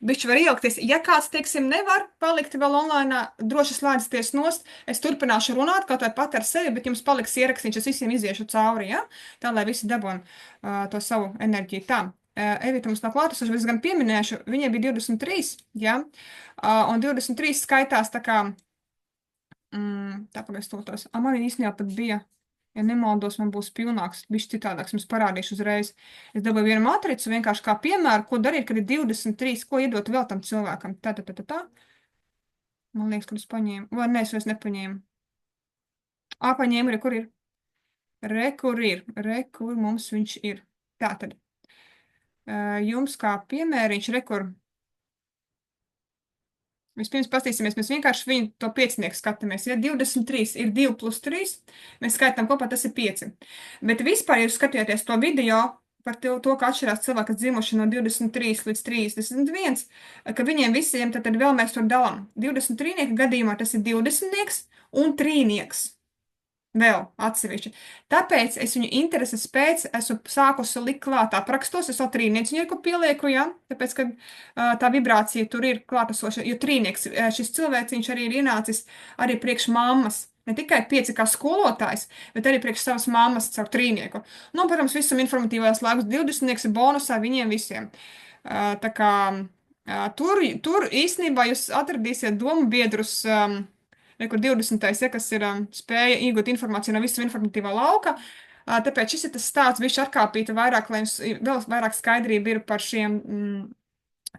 S1: bišķi var iejaukties. Ja kāds, teiksim, nevar palikt vēl online, droši slēdzieties nost, es turpināšu runāt kaut vai pat ar sevi, bet jums paliks ierakstīts, es visiem iziešu cauri, ja? Tā, lai visi dabon to savu enerģiju. Tā. Evita mums nav klātesoša, bet es gan pieminēšu, viņai bija 23, ja? Un 23 skaitās tā kā, tā pagaies totos. Man īstenībā pat bija, ja nemaldos, man būs pilnāks, bišķi citādāks, jums parādīšu uzreiz. Es dabūju vienu matricu, vienkārši kā piemēru, ko darīt, kad ir 23, ko iedot vēl tam cilvēkam. Tā. Man liekas, kad es paņēmu, vai ne, es vairs nepaņēmu. Paņēmu, kur ir. Kur mums viņš ir. Tātad. Jums kā piemēriņš, rekur. Vispirms pastīsimies, mēs vienkārši viņu to piecinieku skatāmies. Ja 23 ir 2 plus 3, mēs skaitām kopā, tas ir 5. Bet vispār, ja jūs skatījāties to video par to, ka atšķirās cilvēki, kas dzimuši no 23 līdz 31, ka viņiem visiem tad vēl mēs tur dalām. 23 gadījumā tas ir 20 un 3. Vēl atsevišķi. Tāpēc es viņu intereses pēc esmu sākusi likt klāt aprakstos, es vēl trīniecinieku pielieku, ja? Tāpēc, ka tā vibrācija tur ir klātesoša, jo trīnieks, šis cilvēciņš arī ir ienācis arī priekš mammas. Ne tikai 5 kā skolotājs, bet arī priekš savas mammas caur trīnieku. Nu, protams, visam informatīvajās laikus 20 ir bonusā viņiem visiem. Tā kā tur īstenībā jūs atradīsiet domu biedrus, kur 20. Ja, kas ir spēja iegūt informāciju no visam informatīvā lauka. Tāpēc šis ir tas stāsts, viņš atkāpīta vairāk, lai jums vēl vairāk skaidrība ir par šiem.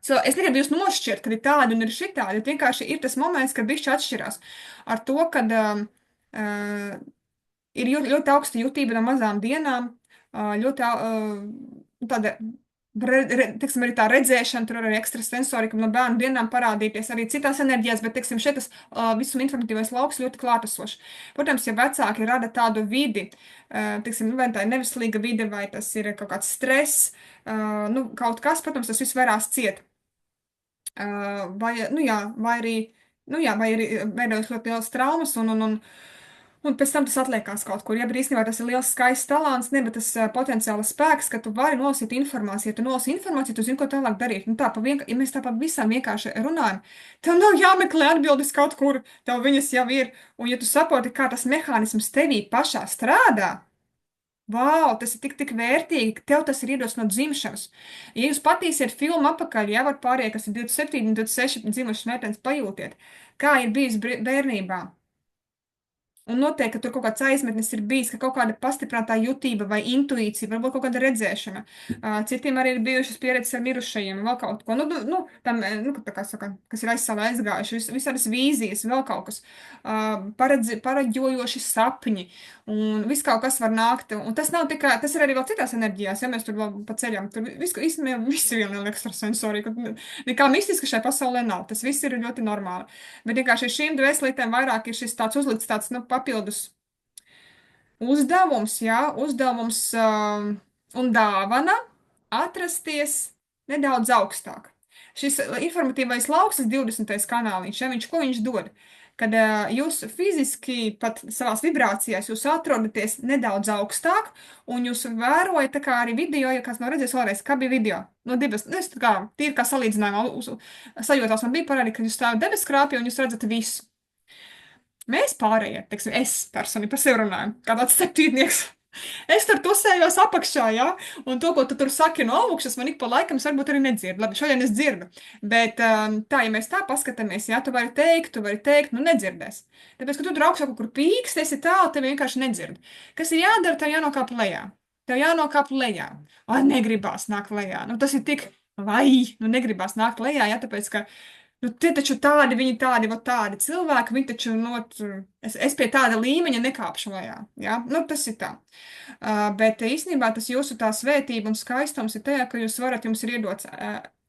S1: Es negribu jūs nošķirt, kad ir tādi un ir šitādi. Vienkārši ir tas moments, kad bišķi atšķirās ar to, kad ir ļoti augsta jutība no mazām dienām, ļoti tāda. Teiksim, arī tā redzēšana, tur arī ekstrasensorika no bērnu dienām parādīties arī citās enerģijās, bet, teiksim, šeit tas visam informatīvais lauks ļoti klātesošs. Protams, ja vecāki rada tādu vidi, teiksim, vai tā ir neveselīga vide, vai tas ir kaut kāds stress, nu, kaut kas, protams, tas viss varās ciet. Vai arī veidojas ļoti liels traumas un pēc tam tas atliekās kaut kur. Ja īstenībā tas ir liels skaists talants, ne, bet tas potenciāls spēks, ka tu vari nolasīt informāciju. Ja tu nolasī informāciju, tu zini, ko tālāk darīt. Nu, ja mēs tā pa visam vienkārši runājam, tev nav jāmeklē atbildes kaut kur, tev viņas jau ir. Un ja tu saproti, kā tas mehānisms tevī pašā strādā, vau, tas ir tik vērtīgi, ka tev tas ir iedos no dzimšanas. Ja jūs patīsiet filmu apakaļ, ja var pārējie, kas ir 27, 26 dzimušas meitenes, pajūtiet, kā ir bijis bērnībā. Un noteikti, ka tur kaut kāds aizmetnis ir bijis, ka kaut kāda pastiprinātā jutība vai intuīcija, varbūt kaut kāda redzēšana. Citiem arī ir bijušas pieredzes ar mirušajiem, vēl kaut ko. Tā kā saka, kas ir aizsāli aizgājuši, visādas vīzijas, vēl kaut kas. Paraģojoši sapņi. Un viss kaut kas var nākt. Un tas nav tikai, tas ir arī vēl citās enerģijās, ja mēs tur vēl pa ceļam. Tur īstenībā visi viena ekstrasensorija. Nekā mistiska šai pasaulē nav. Tas viss ir ļoti normāli. Bet vienkārši šīm dvēselītēm vairāk ir šis tāds uzlikts tāds, nu, papildus uzdevums, jā, un dāvana atrasties nedaudz augstāk. šis informatīvais lauks, 20. kanāliņš, ja, ko viņš dod? Kad jūs fiziski pat savās vibrācijās jūs atrodaties nedaudz augstāk, un jūs vērojat tā kā arī video, ja kāds nav redzējis vēlreiz, kā bija video. No divas, nu, es tā kā, tīri kā salīdzinājumā, sajūtās man bija parādi, ka jūs stāvat debeskrāpī un jūs redzat visu. Mēs pārējie, teiksim, es personīgi par sevi runāju, kā tāds septītnieks. Es tur tusējos apakšā, ja? Un to, ko tu tur saki no augšas, man ik pa laikam es varbūt arī nedzirdu. Labi, šodien es dzirdu. Bet tā, ja mēs tā paskatāmies, ja, tu vari teikt, nu nedzirdēs. Tāpēc, ka tu tur augšā kaut kur pīkst, esi tālu, tev vienkārši nedzird. Kas ir jādara, tev jānokāp lejā. Tev jānokāp lejā. Ai, negribās nākt lejā. Nu, tas ir tik, vai, nu negribās nākt lejā, ja, tāpēc, ka nu, tie taču tādi, viņi tādi, va tādi cilvēki, viņi taču, es pie tāda līmeņa nekāpšu lejā, ja? Nu, tas ir tā. Bet īstenībā tas jūsu tā svētība un skaistums ir tajā, ka jūs varat, jums ir iedots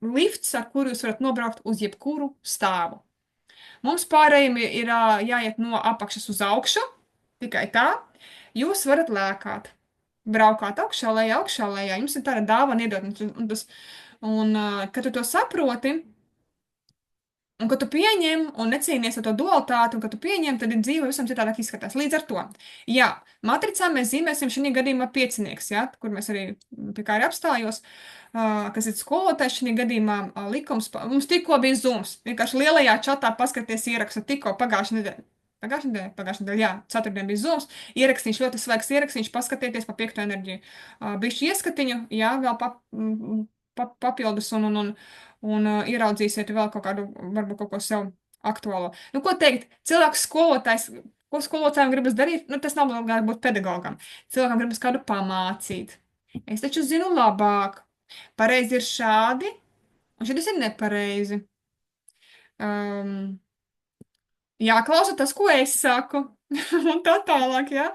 S1: lifts, ar kuru jūs varat nobraukt uz jebkuru stāvu. Mums pārējiem ir jāiet no apakšas uz augšu, tikai tā. Jūs varat lēkāt, braukāt augšā, lejā. Jums ir tāda dāvana iedot, un kad tu to saproti, un, kad tu pieņem un necīnies ar to dualitāti, un, kad tu pieņem, tad ir dzīve visam citādāk izskatās. Līdz ar to, jā, matricā mēs zīmēsim šī gadījumā piecinieks, ja, kur mēs arī pie kā arī apstājos, kas ir skolotājs šī gadījumā likums. Mums tikko bija Zooms, vienkārši lielajā čatā paskaties ierakstu tikko pagājušajā nedēļā, jā, ceturtdien bija Zooms, ierakstīšu, ļoti svaigs ierakstīšu, paskatieties pa 5. enerģiju. Bišķi ieskatiņu, jā, vēl papildus un ieraudzīsiet vēl kaut kādu, varbūt kaut ko sev aktuālo. Nu, ko teikt? Cilvēks skolotājs, ko skolotājiem gribas darīt? Nu, tas nav obligāti būt pedagogam. Cilvēkam gribas kādu pamācīt. Es taču zinu labāk. Pareizi ir šādi, un šeit tas ir nepareizi. Jāklausa tas, ko es saku. Un tā tālāk, jā.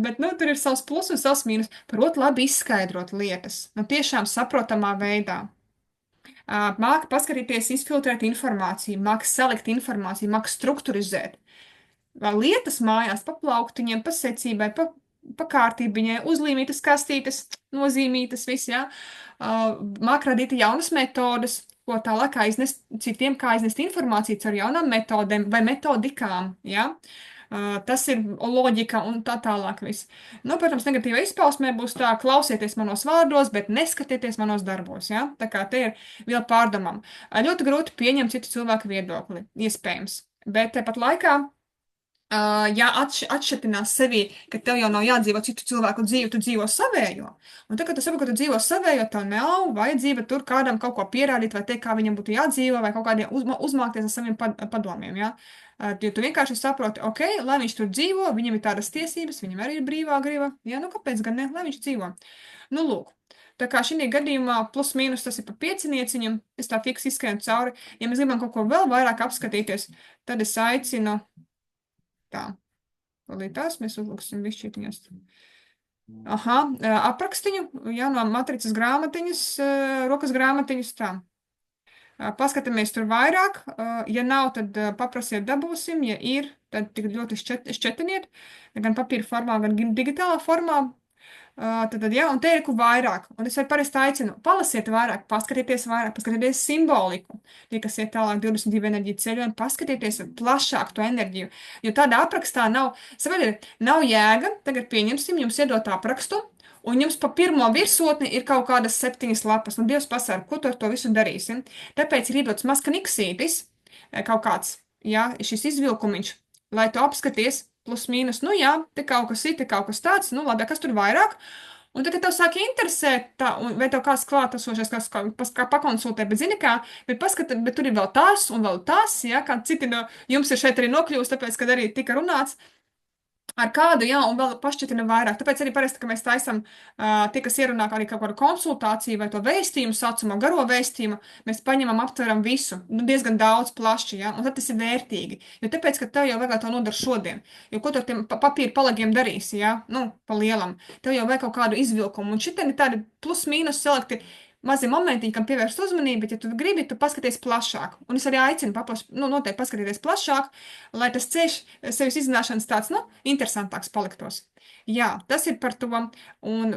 S1: Bet, nu, tur ir savs plus un savs mīnus. Prot labi izskaidrot lietas. Nu, tiešām saprotamā veidā. Māca paskatīties, izfiltrēt informāciju, māca salikt informāciju, māca strukturizēt. Lietas mājās pa plauktiņiem, pa secībai, pa kārtībiņai, uzlīmītas kastītes, nozīmītas, viss, jā. Māca radīt jaunas metodas, ko tālāk aiznest citiem, kā aiznest informāciju ar jaunām metodēm vai metodikām, jā. Tas ir loģika un tā tālāk viss. Nu, protams, negatīva izpausmē būs tā, klausieties manos vārdos, bet neskatieties manos darbos, ja? Tā kā te ir vēl pārdomām. Ļoti grūti pieņemt citu cilvēku viedokli, iespējams. Bet tāpat laikā, ja atšķetinās sevi, ka tev jau nav jādzīvo citu cilvēku dzīvi, tu dzīvo savējo. Un tad, kad tu saproti, ka tu dzīvo savējo, tev nav vajadzība tur kādam kaut ko pierādīt vai teikt, kā viņam būtu jādzīvo vai kaut kādiem uzmākties ar saviem padomiem, ja? Jo tu vienkārši saproti, ok, lai viņš tur dzīvo, viņam ir tādas tiesības, viņam arī ir brīvā griba, ja, nu kāpēc gan ne, lai viņš dzīvo. Nu, lūk, tā kā šī gadījumā plus mīnus tas ir pa piecinieciņam, es tā fiks izskrienu cauri, ja mēs gribam kaut ko vēl vairāk apskatīties, tad es aicinu, tā, tās mēs uzlūksim višķītiņas. Aha, aprakstiņu, ja, no matricas grāmatiņas, rokas grāmatiņas, tā. Paskatāmies tur vairāk, ja nav, tad paprasiet dabūsim, ja ir, tad tik ļoti šķetiniet, gan papīra formā, gan digitālā formā, tad jā, un te ir ko vairāk, un es arī parasti aicinu, palasiet vairāk, paskatieties simboliku, tie, kas iet tālāk 22 enerģiju ceļu, un paskatieties plašāk to enerģiju, jo tādā aprakstā nav jēga, tagad pieņemsim, jums iedot aprakstu, un jums pa pirmo virsotni ir kaut kādas 7 lapas, un Dievs pasaka, ko tu ar to visu darīsi. Tāpēc ir iedots mazs kniksītis, kaut kāds, jā, šis izvilkumiņš, lai tu apskaties plus mīnus, nu jā, te kaut kas ir, te kaut kas tāds, nu labi, kas tur vairāk, un tad, kad tev sāk interesēt, tā, vai tev kāds klātesošais, kā pakonsultē, bet zini kā, bet tur ir vēl tās un vēl tās, jā, kā citi no jums ir šeit arī nokļūst, tāpēc, kad arī tika runāts, ar kādu, jā, un vēl pašķitina vairāk. Tāpēc arī parasti, ka mēs taisam tie, kas ierunā arī kaut kādu konsultāciju vai to vēstījumu saucamo, garo vēstījumu, mēs paņemam, aptveram visu, nu, diezgan daudz plaši, jā, un tad tas ir vērtīgi. Jo tāpēc, ka tev jau vajag to nodara šodien. Jo ko tu ar tiem papīra palagiem darīsi, jā, nu, pa lielam. Tev jau vajag kaut kādu izvilkumu, un šitien ir tādi plus mīnus selekti mazi momentiņi, kam pievērst uzmanību, bet, ja tu gribi, tu paskaties plašāk. Un es arī aicinu noteikti paskatīties plašāk, lai tas ceļš sevis izzināšanas tāds, nu, interesantāks paliktos. Jā, tas ir par to. Un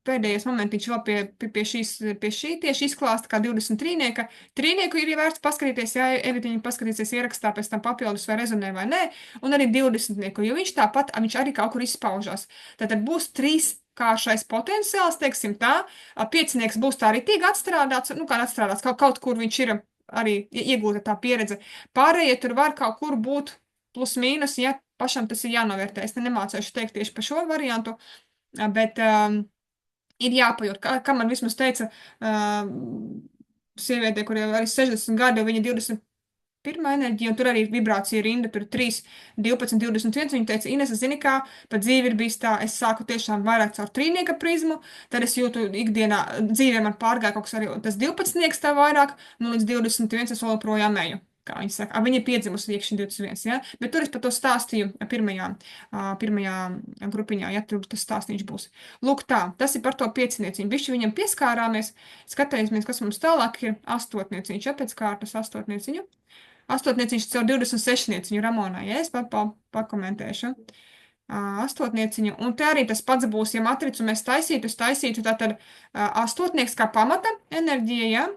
S1: pēdējais momentiņš vēl pie šī tieši izklāsta, kā 23. Trīnieku ir vērts paskatīties, ja Evitiņa paskatīsies ierakstā, pēc tam papildus vai rezonē vai nē, un arī 20. Jo viņš tāpat, viņš arī kaut kur izpaužās. Tātad būs trīs kāršais potenciāls, teiksim tā, piecinieks būs tā ritīgi atstrādāts, nu kā atstrādāts, kaut kur viņš ir arī iegūta tā pieredze. Pārējie tur var kaut kur būt plus mīnus, ja pašam tas ir jānovērtē. Es nemācīšu teikt tieši par šo variantu, bet ir jāpajūt, kā man vismaz teica sievietē, kuriem arī 60 gadi, viņa 21. enerģija, un tur arī ir vibrācija rinda, tur 3, 12, 21. Viņa teica, Ines, zini kā, pa dzīvi ir bijis tā, es sāku tiešām vairāk caur trīnieka prizmu, tad es jūtu ikdienā, dzīvē man pārgāja kaut kas arī tas 12. tā vairāk, nu līdz 21. es vēl projām eju. Kā viņi saka, viņa ir piedzimusi iekšņi 21, ja? Bet tur es par to stāstīju pirmajā grupiņā, ja tur tas stāstīņš būs. Lūk tā, tas ir par to piecinieciņu. Bišķi viņam pieskārāmies, skatījāmies, kas mums tālāk ir astotnieciņš, ja pēc kārtas astotnieciņu. Astotnieciņš caur 26-nieciņu Ramonai, ja es pakomentēšu. Astotnieciņu, un te arī tas pats būs, ja matricu mēs taisītu, tātad astotnieks kā pamata enerģija, ja?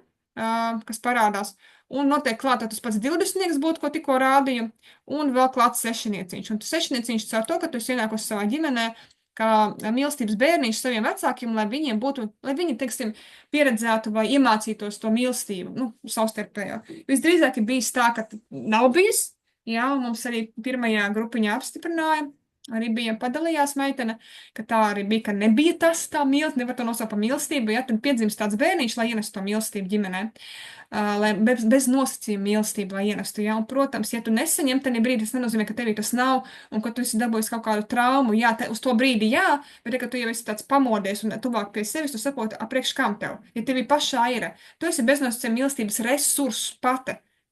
S1: Kas parādās. Un noteikti klāt tas pats 20. būtu, ko tikko rādīju, un vēl klāts sešnieciņš. Un tas sešnieciņš caur to, ka tu esi ienākusi savā ģimenē, kā mīlestības bērniņš saviem vecākiem, lai viņiem būtu, lai viņi, teiksim, pieredzētu vai iemācītos to mīlestību, nu, savstarpējo. Visdrīzāk ir bijis tā, ka nav bijis, jā, un mums arī pirmajā grupiņā apstiprināja, arī bija padalījās meitene, ka tā arī bija, ka nebija tas tā mīlestība, nevar to nosaukt par mīlestību, ja tad piedzimst tāds bērniņš, lai ienestu to mīlestību ģimenē. Lai bez nosacījuma mīlestību, lai ienestu, ja, un, protams, ja tu nesaņem tenī brīdī, tas nenozīmē, ka tevī tas nav, un ka tu esi dabūjis kaut kādu traumu, jā, uz to brīdi jā, bet, ja tu jau esi tāds pamodies un tuvāk pie sevis, tu saproti, apriekš kam tev, ja tevī pašā ir, tu esi beznosacījuma mīlestības resurss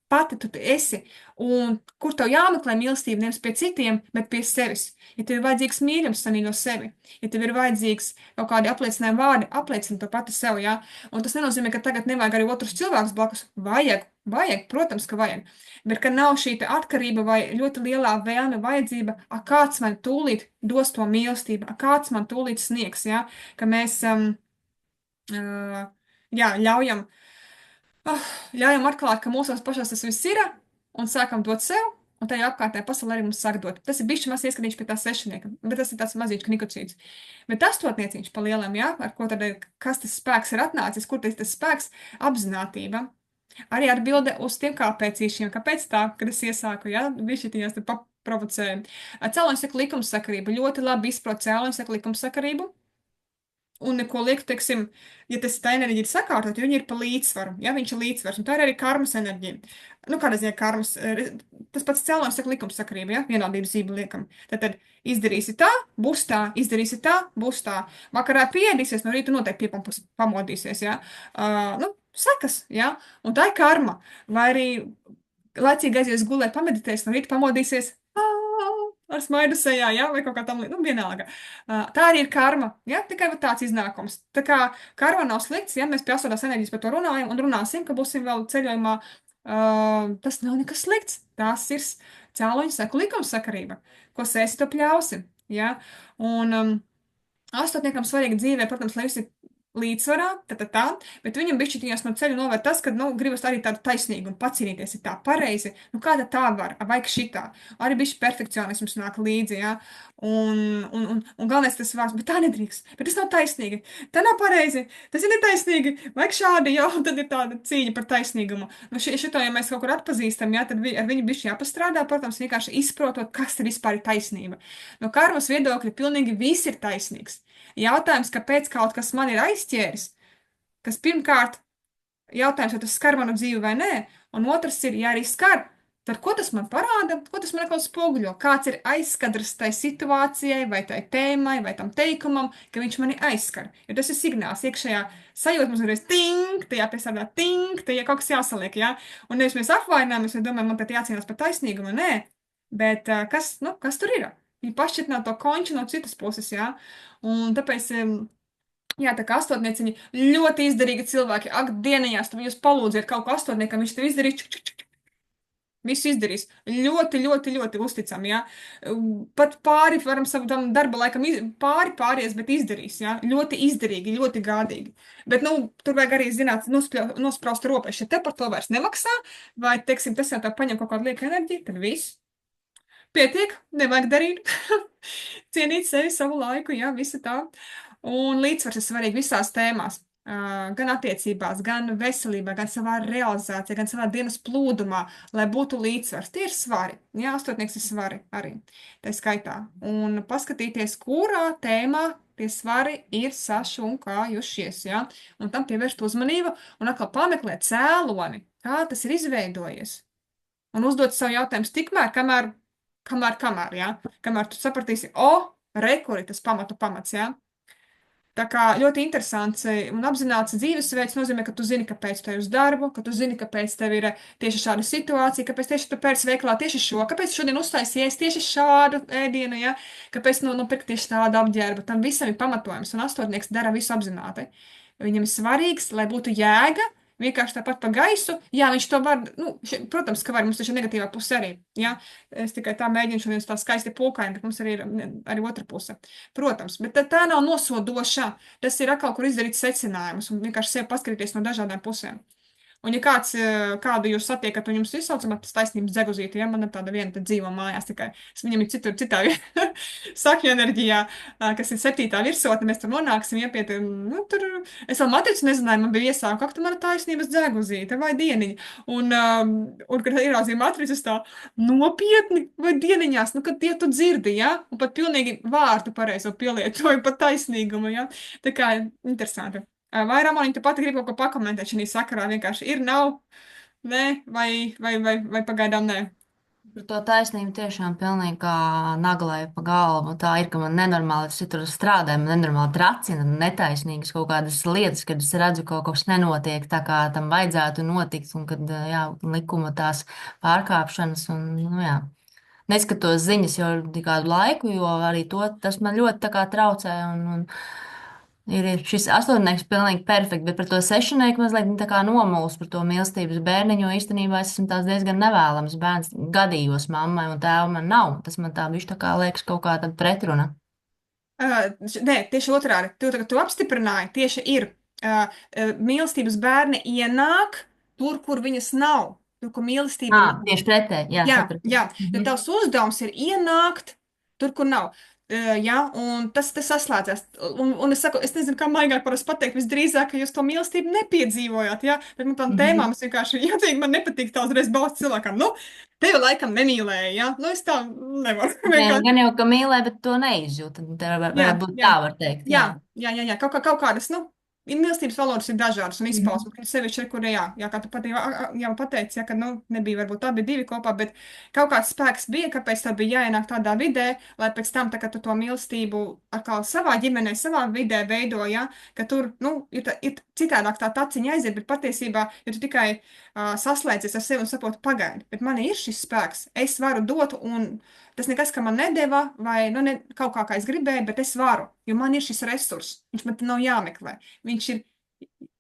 S1: pati tu esi, un kur tev jāmeklē mīlestība nevis pie citiem, bet pie sevis. Ja tev ir vajadzīgs mīļums, samīļo sevi. Ja tev ir vajadzīgs kaut kādi apliecinājumi vārdi, apliecini to pati sev, jā. Un tas nenozīmē, ka tagad nevajag arī otrus cilvēkus blakus. Vajag, protams, ka vajag. Bet, ka nav šī atkarība vai ļoti lielā vēlme vajadzība, kāds man tūlīt dos to mīlestību, kāds man tūlīt sniegs, jā. Ka mēs, jā, ļaujam atklāt, ka mūsos pašos tas viss ir, un sākam dot sev, un tajā apkārtējā pasaulē arī mums sāk dot. Tas ir bišķi maz ieskatīts pie tā sešnieka, bet tas ir tāds mazīgs nikocīds. Bet astotnieciņš pa lielam, jā, ar ko tad, kas tas spēks ir atnācis, kur tas spēks, apzinātība. Arī atbilde uz tiem kāpēcīšiem, kāpēc tā, kad es iesāku, jā, bišķitīnās te paprovocēju. Cēloņsaka likumsakarība, ļoti labi izprot cēloņsaka likumsakarību. Un neko lieku, teiksim, ja tas tā enerģija ir sakārtot, jo viņi ir pa līdzsvaru, ja viņš ir līdzsvars, un tā ir arī karmas enerģija. Nu, kādā ziņā karmas, tas pats cēlonis saka likumsakarība, ja, vienādības zīme liekam. Tad izdarīsi tā, būs tā, izdarīsi tā, būs tā. Vakarā pieēdīsies, no rīta noteikti pamodīsies, ja. Nu, sekas, ja, un tā ir karma. Vai arī laicīgi aizies gulēt, pameditēs, no rīta pamodīsies, ar smaidu sejā, ja, vai kaut kā tam, nu, vienalga. Tā arī ir karma, ja, tikai tāds iznākums. Tā kā karma nav slikts, ja mēs pie asotās enerģijas par to runājam un runāsim, ka būsim vēl ceļojumā, tas nav nekas slikts. Tas ir cēloņu seku likumsakarība, ko sēsi to pļausi, ja. Un astotniekam svarīgi dzīvē, protams, lai visi līdzsvarā, bet viņam bišķitīnās no ceļa novērt tas, ka, nu, gribas arī tādu taisnīgumu, pacīnīties ir tā pareizi, nu, kāda tā var, vajag šitā. Arī bišķi perfekcionisms nāk līdzi, jā, un galvenais tas vārds, bet tā nedrīkst, bet tas nav taisnīgi, tā nav pareizi, tas ir netaisnīgi, vajag šādi, jā, un tad ir tāda cīņa par taisnīgumu. Nu, šito, ja mēs kaut kur atpazīstam, jā, tad ar viņu bišķi jāpastrādā, protams, vienkārši izprotot, kas tad vispār ir taisnība. No karmas viedokļa pilnīgi viss ir taisnīgs. Jautājums, kāpēc kaut kas man ir aizķēris, kas pirmkārt jautājums, vai tas skar manu dzīvi vai nē, un otrs ir, ja arī skar, tad ko tas man parāda, ko tas man atkal spoguļo, kāds ir aizskadrs tai situācijai, vai tai tēmai, vai tam teikumam, ka viņš mani aizskar. Jo tas ir signāls, iekšējā sajūta mums reiz ting, tajā piesārdā ting, tajā kaut kas jāsaliek, jā, un nevis mēs apvaināmies, vai domājam, man tad jācīnās par taisnīgumu, nē, bet kas tur ir? Viņi pašķirtināt to konču no citas puses, jā. Un tāpēc Jā, tā kā astotnieciņi ļoti izdarīgi cilvēki. Ak, dieniņās, tad jūs palūdziet kaut ko astotniekam, viņš tev izdarīs. Čuk, čuk, čuk. Visu izdarīs. Ļoti, ļoti, ļoti uzticami, jā. Pat pāri varam savu tam darba laikam pāries, bet izdarīs, jā. Ļoti izdarīgi, ļoti gādīgi. Bet, nu, tur vajag arī zināt, nospraust robežu. Ja te par to vairs nemaksā, vai, teiksim, tas jau tā paņem kaut kādu lieku enerģiju, tad viss. Pietiek, nevajag darīt. Cienīt sevi, savu laiku, jā, visa tā. Un līdzsvars ir svarīgi visās tēmās. Gan attiecībās, gan veselībā, gan savā realizācijā, gan savā dienas plūdumā, lai būtu līdzsvars. Tie ir svari. Jā, astotnieks ir svari arī. Tā skaitā. Un paskatīties, kurā tēmā tie svari ir sašunkājušies, jā. Un tam pievērst uzmanību un atkal pameklēt cēloni, kā tas ir izveidojies. Un uzdot savu jautājumu tikmēr, kamēr, jā. Kamēr tu sapratīsi, rekuri tas pamats, jā. Tā kā ļoti interesants un apzināts dzīvesveids nozīmē, ka tu zini, kāpēc tu ej uz darbu, ka tu zini, kāpēc tev ir tieši šāda situācija, kāpēc tieši tu pēc veikalā tieši šo, kāpēc šodien uztaisies tieši šādu ēdienu, ja? Kāpēc nopirkt tieši tādu apģērbu. Tam visam ir pamatojums, un astotnieks dara visu apzināti. Viņam ir svarīgs, lai būtu jēga, vienkārši tāpat pa gaisu. Jā, viņš to var, nu, protams, ka var, mums taču ir negatīvā puse arī, jā. Es tikai tā mēģinu šodien tā skaisti pūkaini, bet mums arī ir arī otra puse. Protams, bet tā nav nosodoša. Tas ir atkal, kur izdarīt secinājumus un vienkārši sev paskatīties no dažādām pusēm. Un, ja kādu jūs satiekat, un jums ir saucamā tas taisnības dzeguzīte, ja man ir tāda viena dzīvo mājās, tikai viņam ir citā sakņu enerģijā, kas ir 7. virsotne, mēs tur nonāksim, ja pie nu, tur, es vēl matricu nezināju, man bija iesāku, ak, tu man ir taisnības dzeguzīte, vai dieniņa. Un kad ieraudzīju matricas tā, nopietni, vai dieniņās, nu, kad tie tu dzirdi, ja, un pat pilnīgi vārdu pareizo pielietoju, pat taisnīgumu, ja, tā kā interesanti. Vai Ramoniņa, tu pati gribi kaut ko pakomentēt šajā sakarā? Vienkārši ir, nav, nē, vai pagaidām nē?
S3: Par to taisnību tiešām pilnīgi kā naglai pa galvu. Tā ir, ka man nenormāli es tur strādāju, man nenormāli tracina netaisnīgas kaut kādas lietas, kad es redzu, ka kaut kas nenotiek tā, kā tam vajadzētu notikt, un kad, jā, likuma tās pārkāpšanas, un, nu, jā. Neskatos ziņas jau kādu laiku, jo arī tas man ļoti tā kā traucē, un ir šis astotnieks pilnīgi perfekts, bet par to sešnieku mazliet tā kā nomuls par to mīlestības bērniņu, jo īstenībā es esmu tās diezgan nevēlams bērns gadījos mammai un tēvam man nav. Tas man tā bišķi tā kā liekas kaut kā tāda pretruna.
S1: Nē, tieši otrādi. Tu apstiprināji, tieši ir. Mīlestības bērni ienāk tur, kur viņas nav. Tur, kur mīlestība nav.
S3: Tieši pretēji, jā, sapratu.
S1: Jā, jo tavs uzdevums ir ienākt tur, kur nav. Jā, un tas saslēdzās. Un es saku, es nezinu, kā maigāk parasti pateikt, visdrīzāk, ka jūs to mīlestību nepiedzīvojāt, jā, bet man tām tēmām es vienkārši jāteikt, man nepatīk tā uzreiz balsts cilvēkam. Nu, tevi laikam nemīlēja, jā, nu es tā nevaru.
S3: Gan jau, ka mīlē, bet to neizjūt. Tā varētu būt tā, var teikt.
S1: Jā. Kaut kādas, nu, mīlestības valodas ir dažādas un izpausmes, mm -hmm. Sevišķi, kur jā, kā tu jau pateici, ja, ka, nu, nebija varbūt abi divi kopā, bet kaut kāds spēks bija, kāpēc tā bija jāienāk tādā vidē, lai pēc tam, tā, kad tu to mīlestību atkal savā ģimenē, savā vidē veido, ja, ka tur, nu, ir citādāk tā taciņa aiziet, bet patiesībā, ja tu tikai saslēdzies ar sevi un saproti, pagaidi, bet man ir šis spēks, es varu dot un tas nekas, ka man nedeva, vai nu, ne, kaut kā es gribēju, bet es varu, jo man ir šis resurs. Viņš man nav jāmeklē. Viņš ir,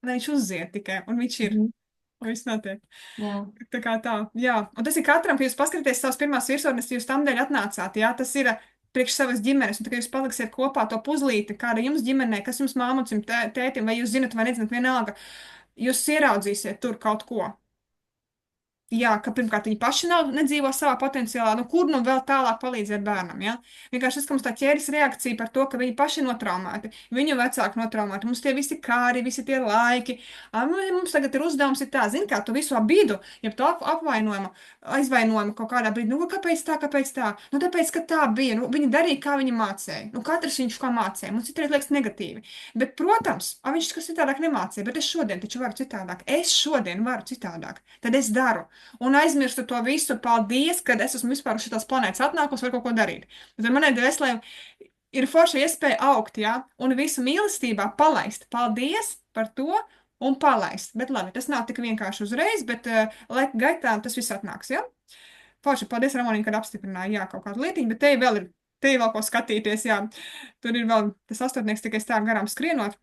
S1: lai viņš uzziet tikai, un viņš ir. Un viss notiek.
S3: Jā.
S1: Tā kā tā, jā. Un tas ir katram, ka jūs paskatāties savas pirmās virsotnes, jūs tam dēļ atnācāt, jā. Tas ir priekš savas ģimenes, un tā kā jūs paliksiet kopā to puzlīti, kāda jums ģimenē, kas jums māmucim, tētim, vai jūs zinat vai nezināt vienalga, jūs ieraudzīsiet tur kaut ko. Jā, ka pirmkārt viņi paši nedzīvo savā potenciālā, nu kur nu vēl tālāk palīdzēt bērnam, ja? Vienkārši tas, ka mums tā ķēdes reakcija par to, ka viņi paši notraumēti, viņu vecāki notraumēti, mums tie visi kāri, visi tie laiki, mums tagad ir uzdevums ir tā, zini, kā tu visu abidu, ja tu aizvainojumu kaut kādā brīdī, nu kāpēc tā? Nu tāpēc, ka tā bija, nu viņi darīja, kā viņi mācēja, nu katrs viņš kā mācēja, mums citreiz liekas negatīvi, bet, protams, viņš kas citādāk nemācīja, bet es šodien taču varu citādāk, tad es daru. Un aizmirstu to visu, paldies, kad es esmu vispār uz šitās planētas atnākusi, var kaut ko darīt. Bet manai dvēselē ir forša iespēja augt, jā, un visu mīlestībā palaist. Paldies par to un palaist. Bet labi, tas nav tik vienkārši uzreiz, bet laika gaitā tas viss atnāks, jā. Forša, paldies, Ramoniņ, kad apstiprināja, jā, kaut kādu lietiņu, bet te vēl ko skatīties, jā. Tur ir vēl tas astotnieks tikai stāv garām skrienot.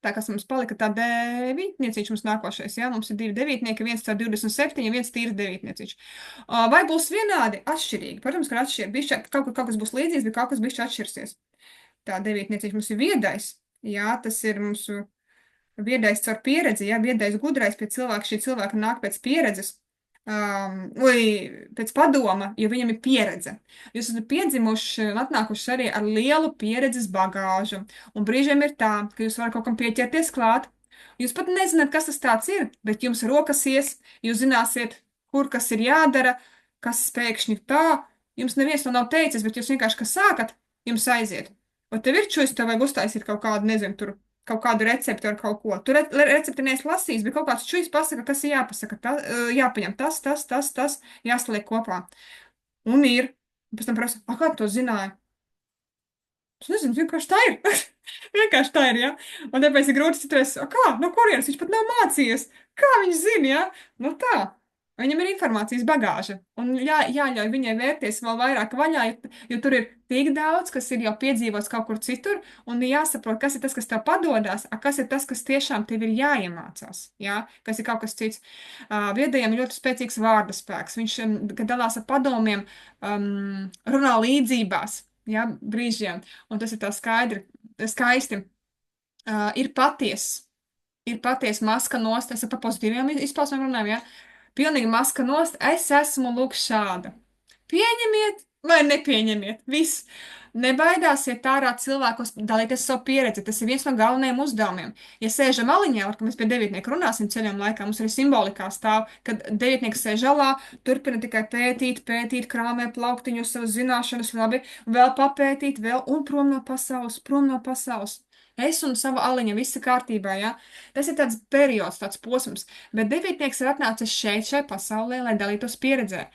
S1: Tā kas mums palika, tā devītnieciņš mums nākošais, jā, mums ir 2 devītnieki, viens caur 27, viens tīri devītnieciņš. Vai būs vienādi? Atšķirīgi. Protams, ka atšķirīgi. Kaut kas būs līdzīgs, bet kaut kas bišķi atšķirsies. Tā devītnieciņš mums ir viedais, jā, tas ir mūsu viedais caur pieredzi, jā, viedais gudrais pie cilvēka, šī cilvēka nāk pēc pieredzes. Vai pēc padoma, jo viņam ir pieredze. Jūs esat piedzimuši un atnākuši arī ar lielu pieredzes bagāžu. Un brīžiem ir tā, ka jūs varat kaut kam pieķerties klāt. Jūs pat nezināt, kas tas tāds ir, bet jums rokas ies, jūs zināsiet, kur kas ir jādara, kas pēkšņi tā. Jums neviens to nav teicis, bet jūs vienkārši, kas sākat, jums aiziet. Vai tev ir čujas, tev vajag uztaisīt kaut kādu, nezinu, tur kaut kādu recepti ar kaut ko. Tur recepti neesi lasījis, bet kaut kāds čujas pasaka, kas ir jāpasaka, jāpaņem tas, jāsaliek kopā. Un ir. Pēc tam prasa, kā tu to zināji? Es nezinu, vienkārši tā ir. Vienkārši tā ir, ja? Un tāpēc ir grūti citreiz, kā, no kurienes viņš pat nav mācījies? Kā viņš zina, ja? Nu tā. Viņam ir informācijas bagāža, un jāļauj viņai vērties vēl vairāk vaļā, jo tur ir tik daudz, kas ir jau piedzīvots kaut kur citur, un jāsaprot, kas ir tas, kas tev padodas, kas ir tas, kas tiešām tev ir jāiemācās, jā? Kas ir kaut kas cits. Viedajam ir ļoti spēcīgs vārda spēks. Viņš, kad dalās ar padomiem, runā līdzībās, jā, brīžiem, un tas ir tā skaisti. Ir patiesa maska nost, es par pozitīviem izpausmēm runāju, jā. Pilnīgi maska nost, es esmu lūk šāda. Pieņemiet vai nepieņemiet, viss. Nebaidāsiet ārā cilvēkos dalīties savu pieredzi, tas ir viens no galvenajiem uzdevumiem. Ja sēžam aliņā, var, ka mēs pie devītnieka runāsim ceļam laikā, mums arī simbolikā stāv, kad devītnieks sēž alā, turpina tikai pētīt, krāmē plauktiņus, savas zināšanas, labi, vēl papētīt, vēl un prom no pasaules. Es un sava aliņa, visa kārtībā, ja? Tas ir tāds periods, tāds posms, bet devītnieks ir atnācis šai pasaulē, lai dalītos pieredzē,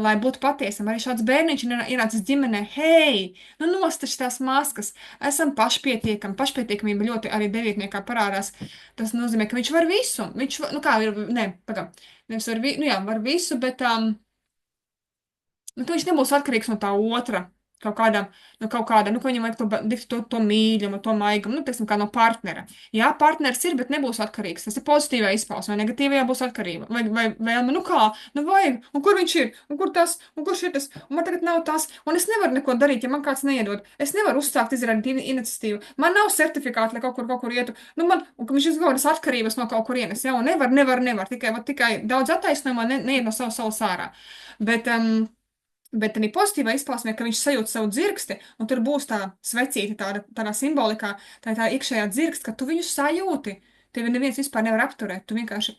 S1: lai būtu patiesam. Arī šāds bērniņš ir ienācis ģimenē, hei, nu nostaši tās maskas, esam pašpietiekami, pašpietiekamība ļoti arī devītniekā parādās. Tas nozīmē, ka viņš var visu, nu kā, nevis var visu, bet, viņš nebūs atkarīgs no tā otra. Kaut kāda, ka viņam vajag to mīļumu, to maigumu, teiksim, kā no partnera. Jā, partners ir, bet nebūs atkarīgs. Tas ir pozitīvā izpausme, vai negatīvajā būs atkarība. Vai vēlme, vajag, un kur viņš ir, un kur tas, un kurš ir tas, un man tagad nav tas, un es nevaru neko darīt, ja man kāds neiedod. Es nevaru uzsākt izrādīt iniciatīvu. Man nav certifikāti, lai kaut kur ietu. Un ka viņš izgaudas atkarības no kaut kurienes, jā, un nevar. Tikai daudz attaisnojumā neiet no savas ārā. Bet arī pozitīvā izpausmē, ka viņš sajūt savu dzirksti, un tur būs tā svecīte, tādā simbolikā, tā iekšējā dzirksts, ka tu viņu sajūti. Tevi neviens vispār nevar apturēt. Tu vienkārši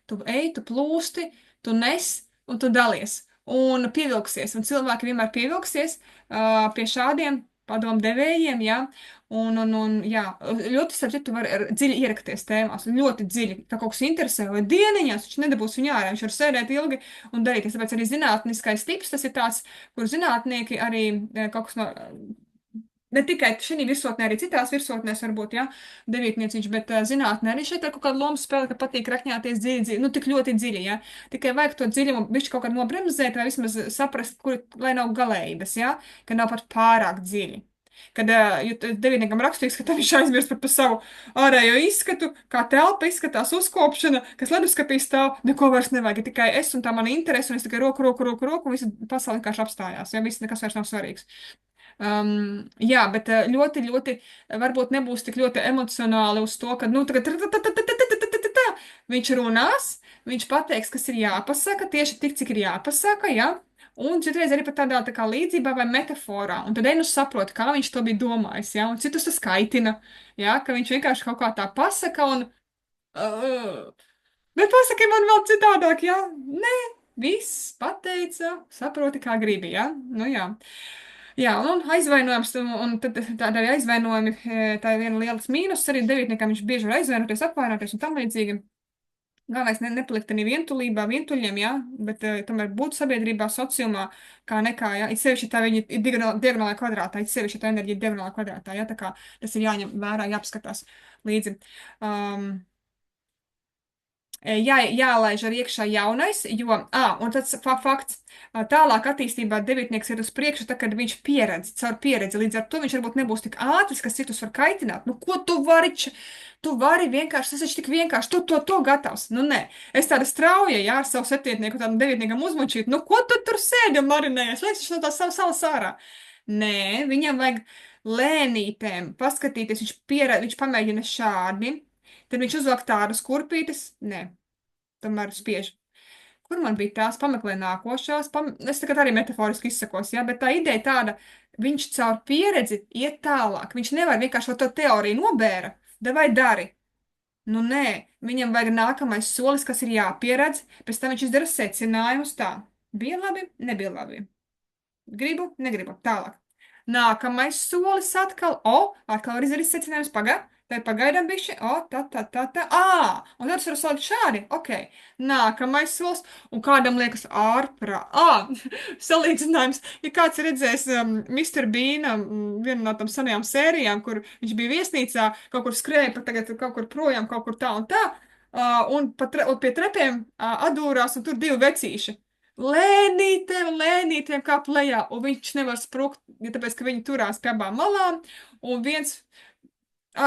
S1: tu plūsti, tu nes, un tu dalies. Un pievilksies, un cilvēki vienmēr pievilksies pie šādiem padomdevējiem, jā. Jā, ļoti starp citu var dziļi ierakties tēmās, ļoti dziļi, ka kaut kas interesē, vai dieniņās, viņš nedabūs viņu ārā, viņš var sēdēt ilgi un darīt. Tāpēc arī zinātniskais tips, tas ir tāds, kur zinātnieki arī kaut kas no, ne tikai šī virsotnē, arī citās virsotnēs varbūt, jā, devītnieciņš, bet zinātnē arī šeit ir kaut kāda loma spēle, ka patīk rakņāties dziļi, nu tik ļoti dziļi, jā. Tikai vajag to dziļumu, bišķi kaut kā nobremzēt, vai vismaz saprast, lai nav galējības, jā, ka nav pat pārāk dziļi. Kad devītniekam rakstīts, ka viņš aizmirst par savu ārējo izskatu, kā telpa izskatās, uzkopšana, kas leduskapī stāv, neko vairs nevajag, tikai es un tā mana interese, un es tikai roku, un visa pasaule vienkārši apstājās, ja viss nekas vairs nav svarīgs. Jā, bet ļoti, ļoti, varbūt nebūs tik ļoti emocionāli uz to, ka, tagad viņš runās, viņš pateiks, kas ir jāpasaka, tieši tik, cik ir jāpasaka, jā. Un citreiz arī pat tādā tā kā līdzībā vai metaforā. Un tad Enus saprot, kā viņš to bija domājis, ja? Un citus tas kaitina, ja? Ka viņš vienkārši kaut kā tā pasaka un... bet pasaki man vēl citādāk, ja? Nē, viss pateica, saproti, kā gribi, ja? Nu jā. Jā, un aizvainojums, un tad tādi aizvainojumi, tā ir viena lielas mīnus, arī devītniekam viņš bieži var aizvainoties, apvainoties un tam līdzīgi. Galvenais nepalikt arī vientulībā, vientuļiem, jā, bet tomēr būt sabiedrībā, sociumā, kā nekā, jā, it sevišķi tā viņa ir diagonālā kvadrātā, it sevišķi tā enerģija ir diagonālā kvadrātā, jā, tā kā tas ir jāņem vērā, jāpaskatās līdzi. jālaiž ar iekšā jaunais, jo, un tas fakts, tālāk attīstībā devītnieks ir uz priekšu, tā, kad viņš pieredz, caur pieredzi, līdz ar to viņš varbūt nebūs tik ātris, kas citus var kaitināt. Nu, ko tu vari, tu vari vienkārši, tas ir tik vienkārši, tu to gatavs. Nu, nē, es tāda strauja, jā, ar savu septietnieku, tādam devītniekam uzmučīt, nu, ko tu tur sēdi un marinējies, liec viņš no tā savu sārā. Nē, viņam vajag lēnītēm paskatīties, viņš pamēģina šādi, tad viņš uzvelk tādas kurpītes, nē, tomēr spiež. Kur man bija tās pameklē nākošās, es tagad arī metaforiski izsakos, jā, bet tā ideja tāda, viņš caur pieredzi iet tālāk, viņš nevar vienkārši to teoriju nobēra, vai dari. Nu, nē, viņam vajag nākamais solis, kas ir jāpieredz, pēc tam viņš izdara secinājumus tā. Bija labi, nebija labi. Gribu, negribu, tālāk. Nākamais solis atkal, atkal var izdarīt secinājumus, pagaidām bišķi, un tad var salikt šādi, nākamais solis, un kādam liekas salīdzinājums, ja kāds redzēs Mr. Beana, vienu no tam senajām sērijām, kur viņš bija viesnīcā, kaut kur skrēja, pat tagad kaut kur projām, kaut kur tā un tā, un pie trepiem atdūrās, un tur divi vecīši. Lēnītēm kā plējā, un viņš nevar sprukt, ja tāpēc, ka viņi turās pie abām malām, un viens,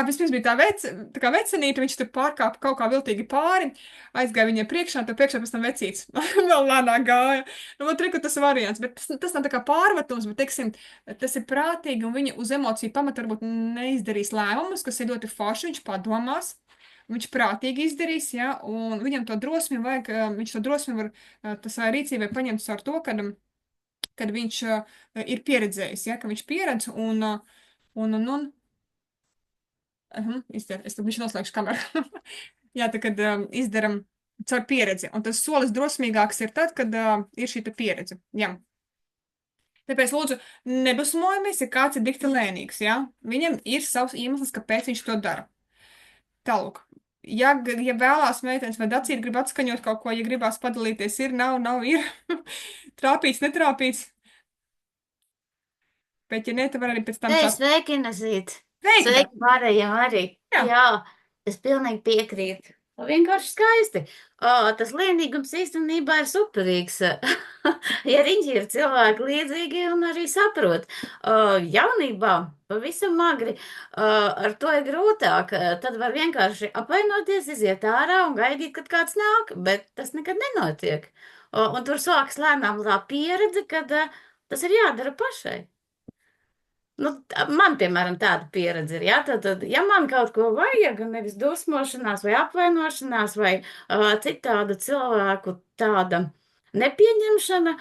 S1: vispirms bija tā kā vecenīte, viņš tur pārkāpa kaut kā viltīgi pāri, aizgāja viņiem priekšā, tad priekšā pēc tam vecīts, vēl lēnāk gāja. Nu, man triku tas variants, bet tas nav tā kā pārvatums, bet, teiksim, tas ir prātīgi, un viņa uz emociju pamata varbūt neizdarīs lēmumus, kas ir ļoti forši, viņš padomās. Viņš prātīgi izdarīs, ja, un viņam to drosmi vajag, viņš to drosmi var savai rīcībai paņemt ar to, kad viņš ir pieredzējis, ja, ka viņš pieredz es tad viņš noslēgšu kameru. Jā, tā kad izdaram caur pieredzi, un tas solis drosmīgāks ir tad, kad ir šī pieredze, jā. Tāpēc, lūdzu, nebusmojamies, ja kāds ir dikti lēnīgs, ja, viņam ir savs iemesls, kāpēc viņš to dara. Tālūk. Ja vēlās meitenes vai dacīt grib atskaņot kaut ko, ja gribās padalīties, ir, nav, ir. Trāpīts, netrāpīts. Bet, ja ne, tad var arī pēc tam...
S4: Sveiki, Inesīt.
S1: Sveiki,
S4: pārējiem arī. Jā, es pilnīgi piekrītu. Vienkārši skaisti. Tas lēnīgums īstenībā ir superīgs. Ja riņķi ir cilvēki līdzīgi un arī saprot. Jaunībā pavisam agri ar to ir grūtāk. Tad var vienkārši apvainoties, iziet ārā un gaidīt, kad kāds nāk, bet tas nekad nenotiek. Un tur sākas lēnām tā pieredze, kad tas ir jādara pašai. Nu, man, piemēram, tāda pieredze ir, ja? Tad, ja man kaut ko vajag, nevis dusmošanās vai apvainošanās vai citādu cilvēku tāda nepieņemšana,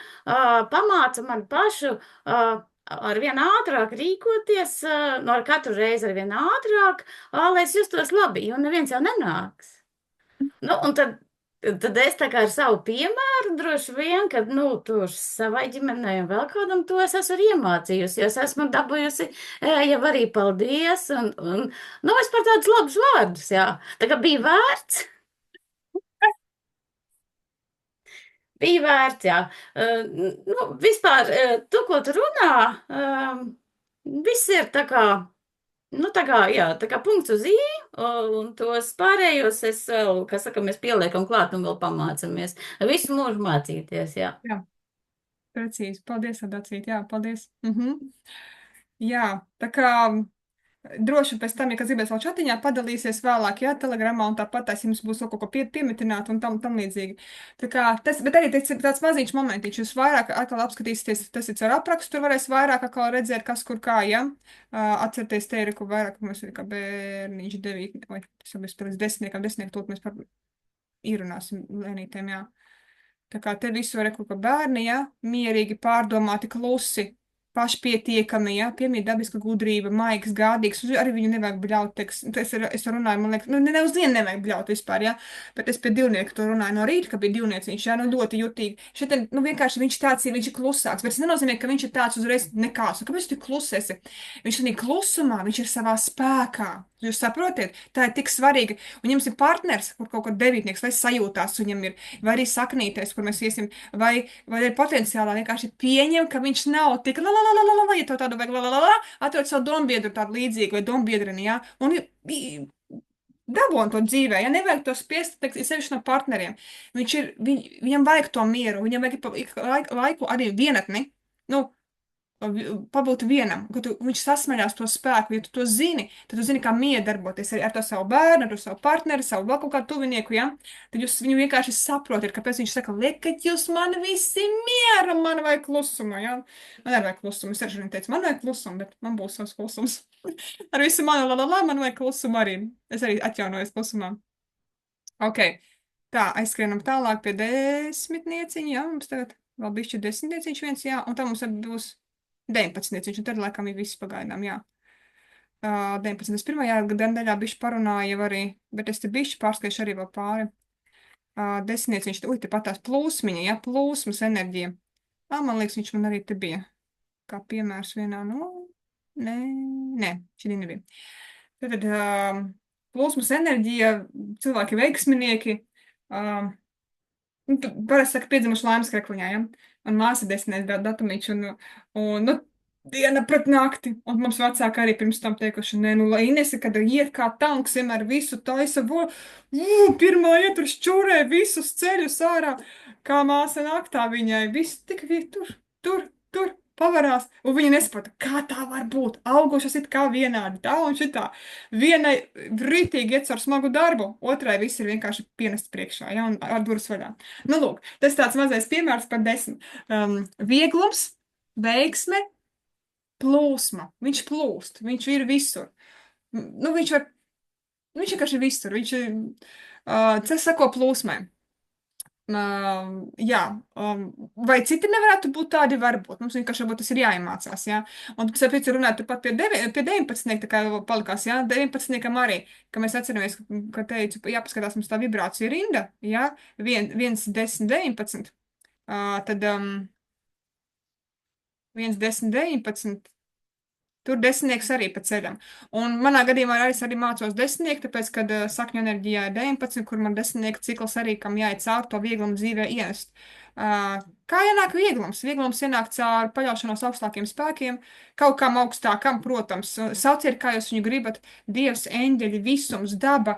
S4: pamāca man pašu ar vien ātrāk rīkoties, ar katru reizi ar vien ātrāk, lai es justos labi, jo neviens jau nenāks. Nu, un tad es tā kā ar savu piemēru droši vien, kad, tur savai ģimenei un vēl kādam to es esmu iemācījusi, jo es esmu dabūjusi jau arī paldies un es par tādus labus vārdus, jā. Tā kā bija vērts. Bija vērts, jā. Vispār, tu, ko tu runā, viss ir tā kā, tā kā punkts uz i, un tos pārējos es vēl, mēs pieliekam klāt un vēl pamācamies. Visu mūžu mācīties, jā.
S1: Jā, precīzi. Paldies, Adacīt, jā, paldies. Jā, tā kā droši pēc tam, ja kas gribēs vēl čatiņā, padalīsies vēlāk, jā, telegramā, un tāpat jums būs kaut ko piemetināt un tam līdzīgi. Tā kā bet arī tāds mazīņš momentiņš, jūs vairāk atkal apskatīsieties, tas ir ar aprakstu, tur varēs vairāk atkal redzēt, kas kur kā, jā. Atcerieties, te ir, ko vairāk, mums ir kā bērniņš 9, vai tas jau mēs pēc 10, tūt mēs par īrunāsim lēnītēm, jā. Tā kā te visu var kaut kā bērni, jā, mierīgi pārdomāti, klusi, pašpietiekami, ja, piemīt dabiska gudrība, maigs, gādīgs, arī viņu nevajag bļaut, es runāju, man liekas, ne uz dienu nevajag bļaut vispār, ja, bet es pie divnieka to runāju no rīta, ka bija divnieciņš, ja, ļoti jutīgi. Šeit, vienkārši viņš tāds ir, viņš ir klusāks, bet tas nenozīmē, ka viņš ir tāds uzreiz nekāds, un kāpēc tu klusi esi? Viņš ir klusumā, viņš ir savā spēkā. Jūs saprotiet, tā ir tik svarīga. Un jums ir partners, kur kaut kur devītnieks, vai sajūtās viņam ir, vai arī saknīties, kur mēs iesim, vai ir potenciālā vienkārši pieņem, ka viņš nav tik ja tev tādu vajag atrod savu dombiedru tādu līdzīgu, vai dombiedrini, jā. Un dabūna to dzīvē, ja nevajag to spiest, sevišķi no partneriem. Viņam vajag to mieru, viņam vajag laiku arī vienatni. Nu, pabūt vienam, ka viņš sasmaļās to spēku, ja tu to zini, tad tu zini, kā miedarboties arī ar to savu bērnu, ar to savu partneri, savu vēl kaut kādu tuvinieku, ja? Tad jūs viņu vienkārši saprotat, kāpēc viņš saka, liekat jūs mani visi miera, man vajag klusumu, ja? Man arī vajag klusumu, es arī teicu, man vajag klusumu, bet man būs savs klusums. Ar visu manu man vajag klusumu arī. Es arī atjaunojos klusumā. Ok, tā, aizskrienam tālāk pie 10 nieciņa, ja? Mums tagad vēl bišķi 10 nieciņš viens, jā, un tā mums būs 19, un tad laikam ir viss pagaidām, jā. 19. Es pirmajā daļā bišķi parunāju arī, bet es te bišķi pārskatīšu arī vēl pāri. 10, te pat tās plūsmiņa, jā, plūsmas enerģija. Man liekas, viņš man arī te bija, kā piemērs vienā, nē, šī nebija. Tad plūsmas enerģija, cilvēki veiksminieki, parasti saka, piedzimuši laimes krekliņā, ja? Man māsa 10. datumīču, un diena pret nakti. Un mums vecāki arī pirms tam teikuši, nē, nu, lai Inese, kad iet kā tanks, vienmēr visu taisa, pirmā iet tur šķūrē visus ceļus ārā, kā māsa naktā viņai, visu tik tur, pavarās, un viņa nesaprota, kā tā var būt, augušas it kā vienādi, tā un šitā. Vienai rītīgi iet ar smagu darbu, otrai viss ir vienkārši pienest priekšā, ja, un ar durvis vaļā. Nu, lūk, tas tāds mazais piemērs par 10. Vieglums, veiksme, plūsma. Viņš plūst, viņš ir visur. Nu, viņš vienkārši ir visur, viņš ir, tas sako plūsmai. Jā, vai citi nevarētu būt tādi, varbūt. Mums vienkārši varbūt tas ir jāiemācās, jā. Un tas ir runāt turpat pie 19, tā kā palikās, jā, 19 arī, ka mēs atceramies, ka teicu, jāpaskatās mums tā vibrācija rinda, jā, 1, 10, 19, tad 1, 10, 19, tur 10 arī pa ceļam. Un manā gadījumā es arī mācos 10, tāpēc, kad sakņu enerģijā ir 19, kur man 10 cikls arī, kam jāiet caur to vieglumu dzīvē ienest. Kā ienāk vieglums? Vieglums ienāk caur paļaušanos augstākiem spēkiem, kaut kam augstākam, protams. Sauciet, kā jūs viņu gribat, Dievs, eņģeļi, visums, daba,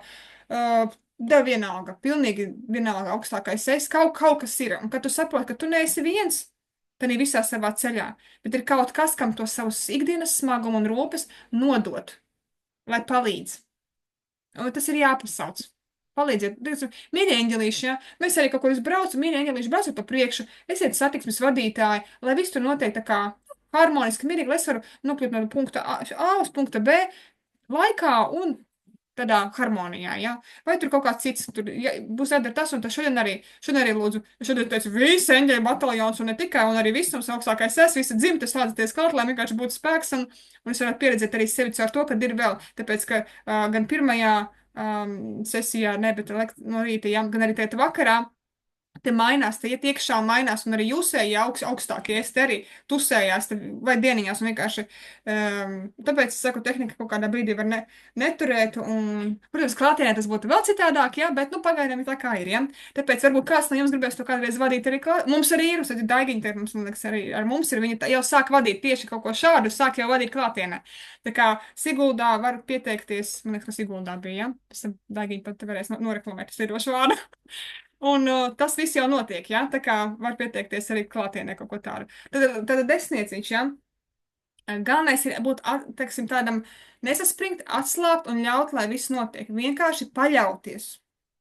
S1: vienalga, pilnīgi vienalga augstākais es, kaut kas ir. Un kad tu saproti, ka tu neesi viens, tad ir visā savā ceļā, bet ir kaut kas, kam to savus ikdienas smagumu un rūpes nodot, lai palīdz. Un tas ir jāpasauc. Palīdziet, mīļie eņģelīši, ja? Mēs arī kaut ko izbraucam, mīļie eņģelīši, brauciet pa priekšu, esiet satiksmes vadītāji, lai viss tur notiek tā kā harmoniski, mierīgi, lai es varu nokļūt no punkta A uz punkta B laikā un tādā harmonijā, ja? Vai tur kaut kāds cits, tur būs jādara tas un tas šodien arī lūdzu, šodien teicu, visi eņģeļu bataljons un ne tikai, un arī visums augstākais visa dzimta slēdzaties klāt, lai vienkārši būtu spēks, un es varētu pieredzēt arī sevi caur to, kad ir vēl, tāpēc, ka gan pirmajā sesijā, ne, bet no rīta, ja, gan arī tēta vakarā, te mainās, te iet iekšā un mainās, un arī jūsēji augstākie, es te arī tusējās, vai dieniņās, un vienkārši, tāpēc es saku, tehnika kaut kādā brīdī var neturēt, un, protams, klātienē tas būtu vēl citādāk, jā, bet, nu, pagaidām ir tā kā ir, jā. Tāpēc varbūt kāds no jums gribēs to kādreiz vadīt arī mums arī ir, uzsādi Daigiņa, te mums, man liekas, arī ar mums ir, viņa jau sāk vadīt tieši kaut ko šādu, sāk jau vadīt klātienē. Tā kā Siguldā var pieteikties, man liekas, ka Siguldā bija, jā, pēc tam Daigiņa pat varēs noreklamēt, es iedošu vārdu. Un tas viss jau notiek, ja? Tā kā var pieteikties arī klātienē kaut ko tādu. Tad 10, ja? Galvenais ir būt, teiksim, tādam nesaspringt, atslābt un ļaut, lai viss notiek. Vienkārši paļauties.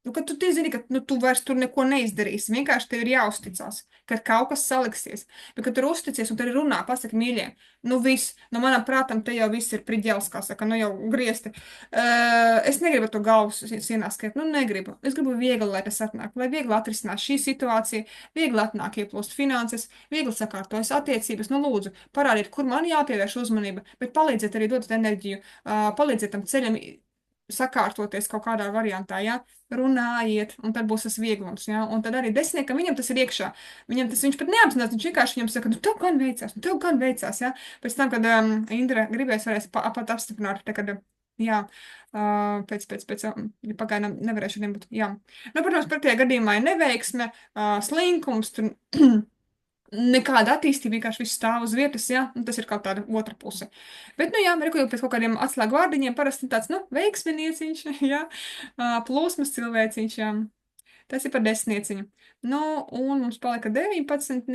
S1: Nu, kad tu zini, ka tu vairs tur neko neizdarīsi, vienkārši tev ir jāuzticās, ka kaut kas saliksies. Bet, kad tur uzticies un tur runā, pasaka, mīļie, nu viss, no manam prātam te jau viss ir priģels, kā saka, nu jau griezti. Es negribu to galvas sienā skriet, nu negribu. Es gribu viegli, lai tas atnāk, lai viegli atrisinās šī situācija, viegli atnāk ieplūst finanses, viegli sakārtojas attiecības, nu lūdzu, parādiet, kur man jāpievērš uzmanība, bet palīdziet arī dot enerģiju, palīdziet tam ceļam sakārtoties kaut kādā variantā, ja, runājiet, un tad būs tas vieglums, ja, un tad arī 10, viņam tas ir iekšā, viņš pat neapzinās, viņš vienkārši viņam saka, nu tev gan veicās, ja, pēc tam, kad Indra gribēs varēs pat apstiprināt, tā kad, jā, pēc, pagaidām nevarēšu šodien būt, jā. Nu, protams, par tie gadījumā ir neveiksme, slinkums, tur, nekāda attīstība, vienkārši viss stāv uz vietas, jā, un tas ir kaut tāda otra puse. Bet, nu jā, reku jau pēc kaut kādiem atslēgu vārdiņiem parasti tāds, nu, veiksminieciņš, jā, plūsmas cilvēciņš, jā. Tas ir par 10. Nu, un mums palika 19,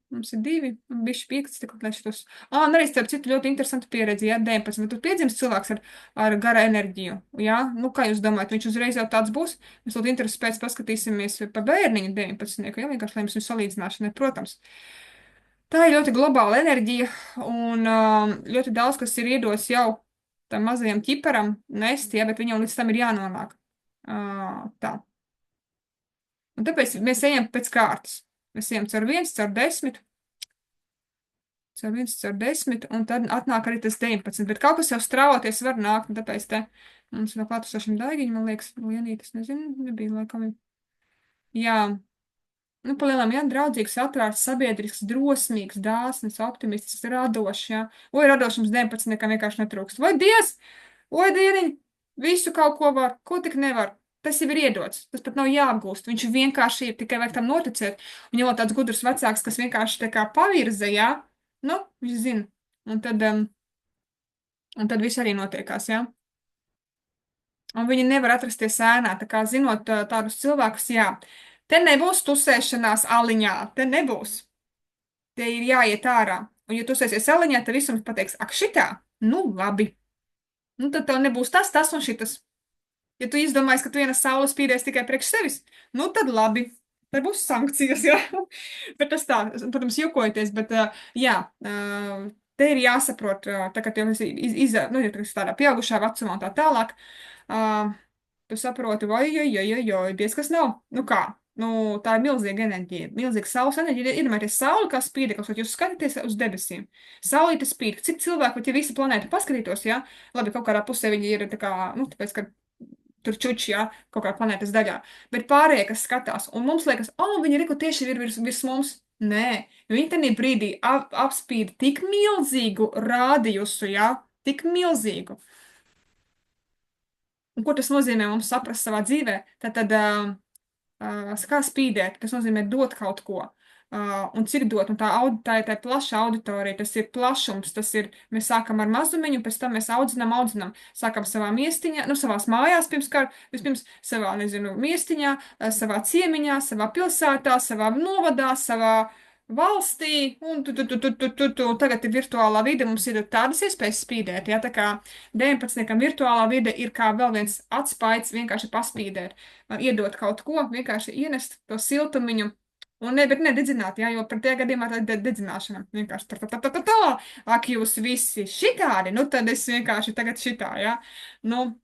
S1: mums ir 2, un bišķi 5, tik lai šitos. Un arī, starp citu, ļoti interesantu pieredzi, jā, 19. Tur piedzimst cilvēks ar gara enerģiju, jā. Nu, kā jūs domājat, viņš uzreiz jau tāds būs? Mēs ļoti interesi pēc paskatīsimies pa bērniņu 19, jā, vienkārši, lai mums viņu salīdzināšanai, protams. Tā ir ļoti globāla enerģija, un ļoti daudz, kas ir iedos jau tam mazajam ķiparam nest, jā, bet viņam līdz tam ir jānonāk. Tā. Un tāpēc mēs ejam pēc kārtas. Mēs ejam caur 1, caur 10, caur 1, caur 10, un tad atnāk arī tas 19. Bet kaut kas jau strāvoties var nākt, un tāpēc te mums no klātesošiem daigiņi, man liekas, Lienītas, nezinu, nebija laikam. Jā, nu, palielam, jā, draudzīgs, atvērts, sabiedrisks, drosmīgs, dāsnis, optimistisks, radošs, jā. Oi, radošums 19 nekam vienkārši netrūkst. Vai Dievs! Oi, dieniņ! Visu kaut ko var, ko tik nevar. Tas jau ir iedots, tas pat nav jāapgūst, viņš vienkārši ir, tikai vajag tam noticēt. Un jau tāds gudrs vecāks, kas vienkārši tā kā pavirza, jā, nu, viņš zina. Un tad viss arī notiekās, jā. Un viņi nevar atrasties ēnā, tā kā zinot tādus cilvēkus, jā. Te nebūs tusēšanās aliņā, te nebūs. Te ir jāiet ārā. Un, ja tusēsies aliņā, tad visam pateiks, ak šitā, nu labi. Nu, tad tev nebūs tas un šitas. Ja tu izdomājies, ka tu viena saule spīdēs tikai priekš sevis, nu tad labi, tad būs sankcijas, jā. Bet tas tā, protams, jokojoties, bet jā, te ir jāsaprot, tā kā tev nu, ja tu esi tādā pieaugušā vecumā un tā tālāk, tu saproti, vai, diez kas nav, nu kā, nu tā ir milzīga enerģija, milzīga saules enerģija, iedomājieties sauli kā spīdeklis, jūs skatāties uz debesīm, saulīte spīd, cik cilvēku, ja visa planēta paskatītos, jā, labi, kaut kādā pusē viņi ir tā kā, nu, tāpēc, ka tur čuči, jā, kaut kā planētas daļā. Bet pārējie, kas skatās, un mums liekas, viņi reku tieši ir virs mums. Nē, viņi tenī brīdī apspīd tik milzīgu rādījusu, jā, tik milzīgu. Un ko tas nozīmē mums saprast savā dzīvē? Tad kā spīdēt, tas nozīmē dot kaut ko. Un cik dot, un tā ir plaša auditorija, tas ir plašums, tas ir, mēs sākam ar mazumiņu, pēc tam mēs audzinām, sākam savā miestiņā, nu, savās mājās vispirms savā, nezinu, miestiņā, savā ciemiņā, savā pilsētā, savā novadā, savā valstī, un tagad ir virtuālā vide, mums ir tādas iespējas spīdēt, jā, tā kā 19. virtuālā vide ir kā vēl viens atspaids vienkārši paspīdēt, iedot kaut ko, vienkārši ienest to siltumiņu. Un bet nededzināt, jā, jo par tie gadījumā tā ir dedzināšana. Vienkārši tā. Ak, jūs visi šitādi, nu tad es vienkārši tagad šitā, jā. Nu,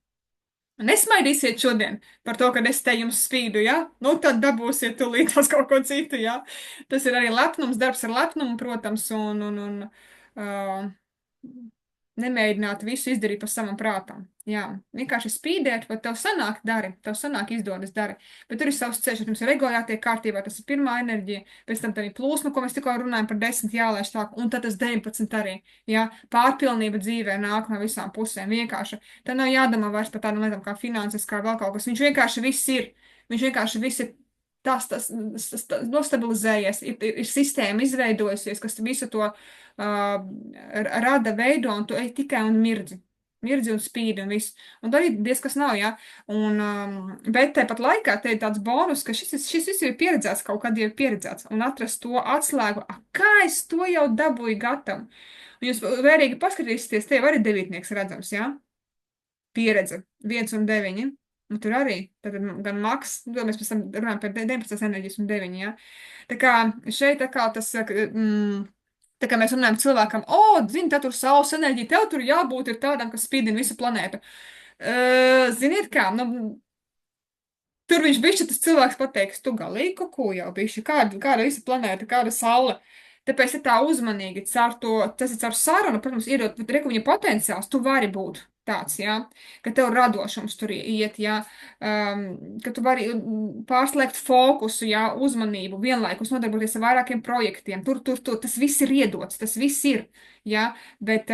S1: nesmaidīsiet šodien par to, ka es te jums spīdu, jā. Nu, tad dabūsiet tūlītās kaut ko citu, jā. Tas ir arī lepnums, darbs ar lepnumu, protams, un nemēģināt visu izdarīt pa savam prātam. Jā, vienkārši spīdēt, vai tev sanāk dari, tev sanāk izdodas dari. Bet tur ir savs ceļš, mums ir ego jātiek kārtībā, tas ir pirmā enerģija, pēc tam tā ir plūsma, ko mēs tikko runājam par 10 jālaiž tā, un tad tas 19 arī. Jā, pārpilnība dzīvē nāk no visām pusēm, vienkārši. Tā nav jādomā vairs par tādu lietam kā finanses, kā vēl kaut kas. Viņš vienkārši viss ir. Viņš vienkārši viss ir. Tas nostabilizējies, ir sistēma izveidojusies, kas visu to rada, veido, un tu ej tikai un mirdzi un spīdi un viss. Un tā arī diez kas nav, jā. Bet tāpat laikā te ir tāds bonus, ka šis viss ir pieredzēts, kaut kad jau ir pieredzēts, un atrast to atslēgu, kā es to jau dabūju gatavu. Un jūs vērīgi paskatīsieties, te jau arī 9 redzams, jā. Pieredze 1 un 9. Un tur arī, tad gan maks, mēs pēc tam runājam par 19 enerģijas un 9, jā. Tā kā šeit tā kā tas, tā kā mēs runājam cilvēkam, zini, tā tur saules enerģija, tev tur jābūt ir tādam, kas spīdina visu planētu. Ziniet kā, nu, tur viņš bišķi tas cilvēks pateiks, tu galīgi kaut ko jau bišķi, kāda visa planēta, kāda saule. Tāpēc ir tā uzmanīgi, tas ir caur sarunu, protams, iedot, bet reku viņa potenciāls, tu vari būt tāds, jā, ka tev radošums tur iet, jā, ka tu vari pārslēgt fokusu, jā, uzmanību, vienlaikus nodarboties ar vairākiem projektiem, tur, tas viss ir iedots, tas viss ir, jā, bet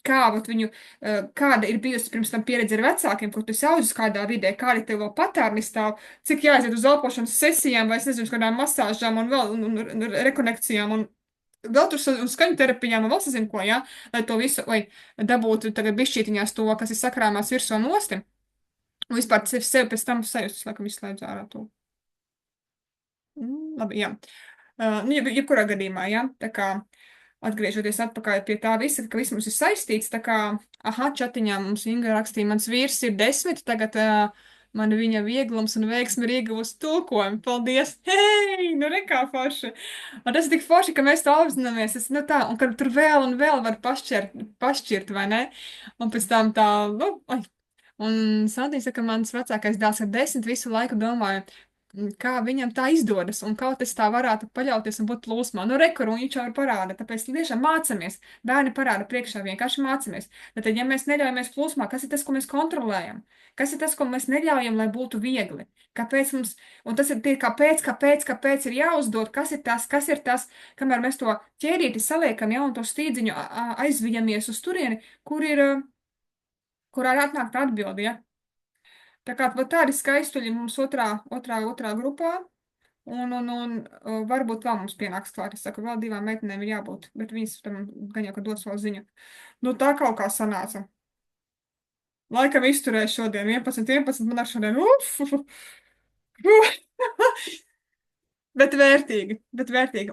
S1: kāda ir bijusi pirms tam pieredze ar vecākiem, kur tu esi audzis kādā vidē, kādi tev vēl patērni stāv, cik jāaiziet uz elpošanas sesijām vai, es nezinu, uz kādām masāžām un vēl un rekonekcijām un vēl tur uz skaņu terapijām un vēl sazinu ko, jā, lai to visu, lai dabūtu tagad bišķītiņās to, kas ir sakrāmās virsū un nosti. Un vispār sevi pēc tam sajust, laikam izslēdzu ārā to. Labi, jā. Jebkurā gadījumā, jā, tā kā atgriežoties atpakaļ pie tā visa, ka viss mums ir saistīts, tā kā, čatiņā mums Inga rakstīja, mans vīrs ir 10, tagad man viņa vieglums un veiksme ir ieguvusi tulkojumu. Paldies! Hei, nu rekā forši! Un tas ir tik forši, ka mēs to apzināmies, nu tā, un ka tur vēl un vēl var pašķirt, vai ne? Un pēc tam tā, Un Sandija saka, mans vecākais dēls ar 10 visu laiku domāju, kā viņam tā izdodas, un kaut es tā varētu paļauties un būt plūsmā. Nu, rekur, un viņš jau ir parāda, tāpēc tiešām mācamies. Bērni parāda priekšā, vienkārši mācamies. Bet tad, ja mēs neļaujamies plūsmā, kas ir tas, ko mēs kontrolējam? Kas ir tas, ko mēs neļaujam, lai būtu viegli? Kāpēc mums, un tas ir tie, kāpēc ir jāuzdod, kas ir tas, kamēr mēs to ķērīti saliekam, ja, un to stīdziņu aizvijamies uz turieni, kurā atnāk tā atbildi, ja. Tā kā tādi skaistuļi mums otrā grupā, un varbūt vēl mums pienāks klāt. Es saku, vēl 2 meitenēm ir jābūt, bet viņas tam gan jau, ka dos vēl ziņu. Nu, tā kaut kā sanāca. Laikam izturēju šodien 11, man ar šodien, bet vērtīgi.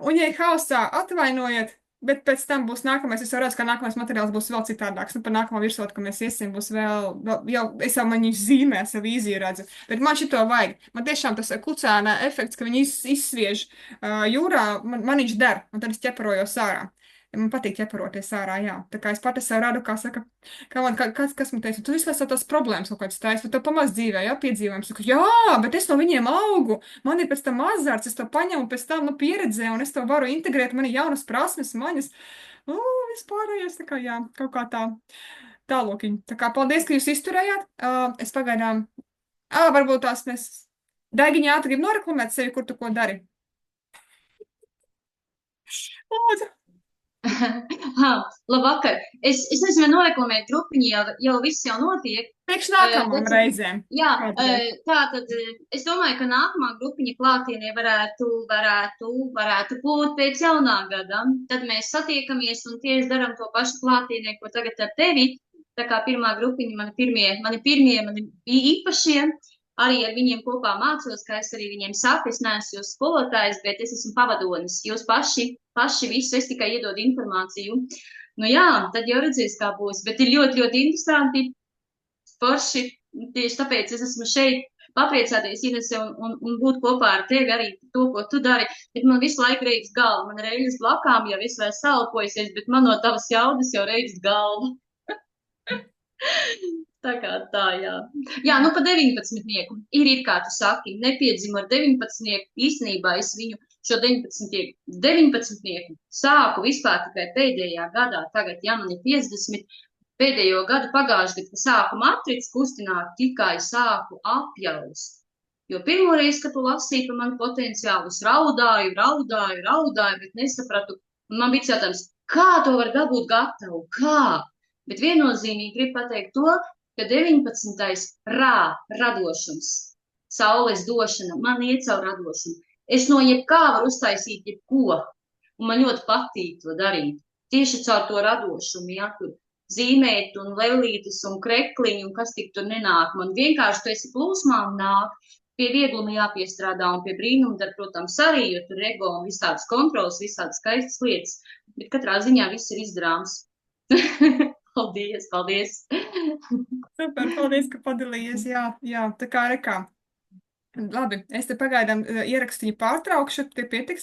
S1: Un, ja hausā atvainojiet, bet pēc tam būs nākamais, es jau redzu, ka nākamais materiāls būs vēl citādāks. Nu, par nākamo virsotni, ka mēs iesim, būs vēl es jau man viņu zīmē, savu vīziju redzu. Bet man šito vajag. Man tiešām tas kucēna efekts, ka viņi izsviež jūrā, man viņš der, un tad es ķeparojos ārā. Man patīk ķeparoties ārā, jā. Tā kā es pati sev radu, kas man teica, tu visu laiku tās problēmas kaut kādas taisa, bet tev pamaz dzīvē, jā, piedzīvojums. Saku, jā, bet es no viņiem augu, man ir pēc tam azarts, es to paņemu pēc tam, pieredzē, un es to varu integrēt, man ir jaunas prasmes, maņas, vispārējais, tā kā, jā, kaut kā tālūkiņ. Tā kā paldies, ka jūs izturējāt. Es pagaidām, varbūt tās mēs, Daigiņā, tu gribi noreklamēt sevi, kur tu ko dari? Lūdzu.
S5: Labvakar. Es nezinu, noreklamēt grupiņu, jau viss jau notiek.
S1: Priekš nākamām reizēm.
S5: Jā, tātad es domāju, ka nākamā grupiņa klātienē varētu būt pēc jaunā gada. Tad mēs satiekamies un tieši daram to pašu klātienē, ko tagad ar tevi. Tā kā pirmā grupiņa, mani īpašie. Arī ar viņiem kopā mācos, kā es arī viņiem saku, es neesmu jūs skolotājs, bet es esmu pavadonis. Jūs paši visu, es tikai iedodu informāciju. Nu jā, tad jau redzēs, kā būs, bet ir ļoti, ļoti interesanti. Forši, tieši tāpēc es esmu šeit papriecāties, Inese, un būt kopā ar tevi arī to, ko tu dari. Bet man visu laiku reiz galva, man reiz blakām jau es vēl salpojusies, bet man no tavas jaudas jau reiz galva. Tā kā tā, jā. Jā, nu pa 19-nieku. Ir kā tu saki, nepiedzimu ar 19-nieku. Īstenībā es viņu šo 19-nieku sāku vispār tikai pēdējā gadā. Tagad, ja man ir 50, pēdējo gadu pagājuši, kad sāku matricu kustināt, tikai sāku apjaust. Jo pirmoreiz, kad tu lasīji par manu potenciālu, es raudāju, bet nesapratu. Un man bija jautājums, kā to var dabūt gatavu? Kā? Bet viennozīmīgi gribu pateikt to, ka 19. radošums, saules došana, man iet caur radošumu. Es no jebkā varu uztaisīt jebko, un man ļoti patīk to darīt. Tieši caur to radošumu, ja, tur zīmēt un lelītes un krekliņu, un kas tik tur nenāk. Man vienkārši tu esi plūsmā un nāk. Pie viegluma jāpiestrādā un pie brīnuma dar, protams, arī, jo tur ego un visādas kontrolas, visādas skaistas lietas. Bet katrā ziņā viss ir izdarāms. Paldies!
S1: Super, paldies, ka padalījies. Jā, tā kā rekā. Labi, es te pagaidām ierakstīju pārtraukšu, te pietiks.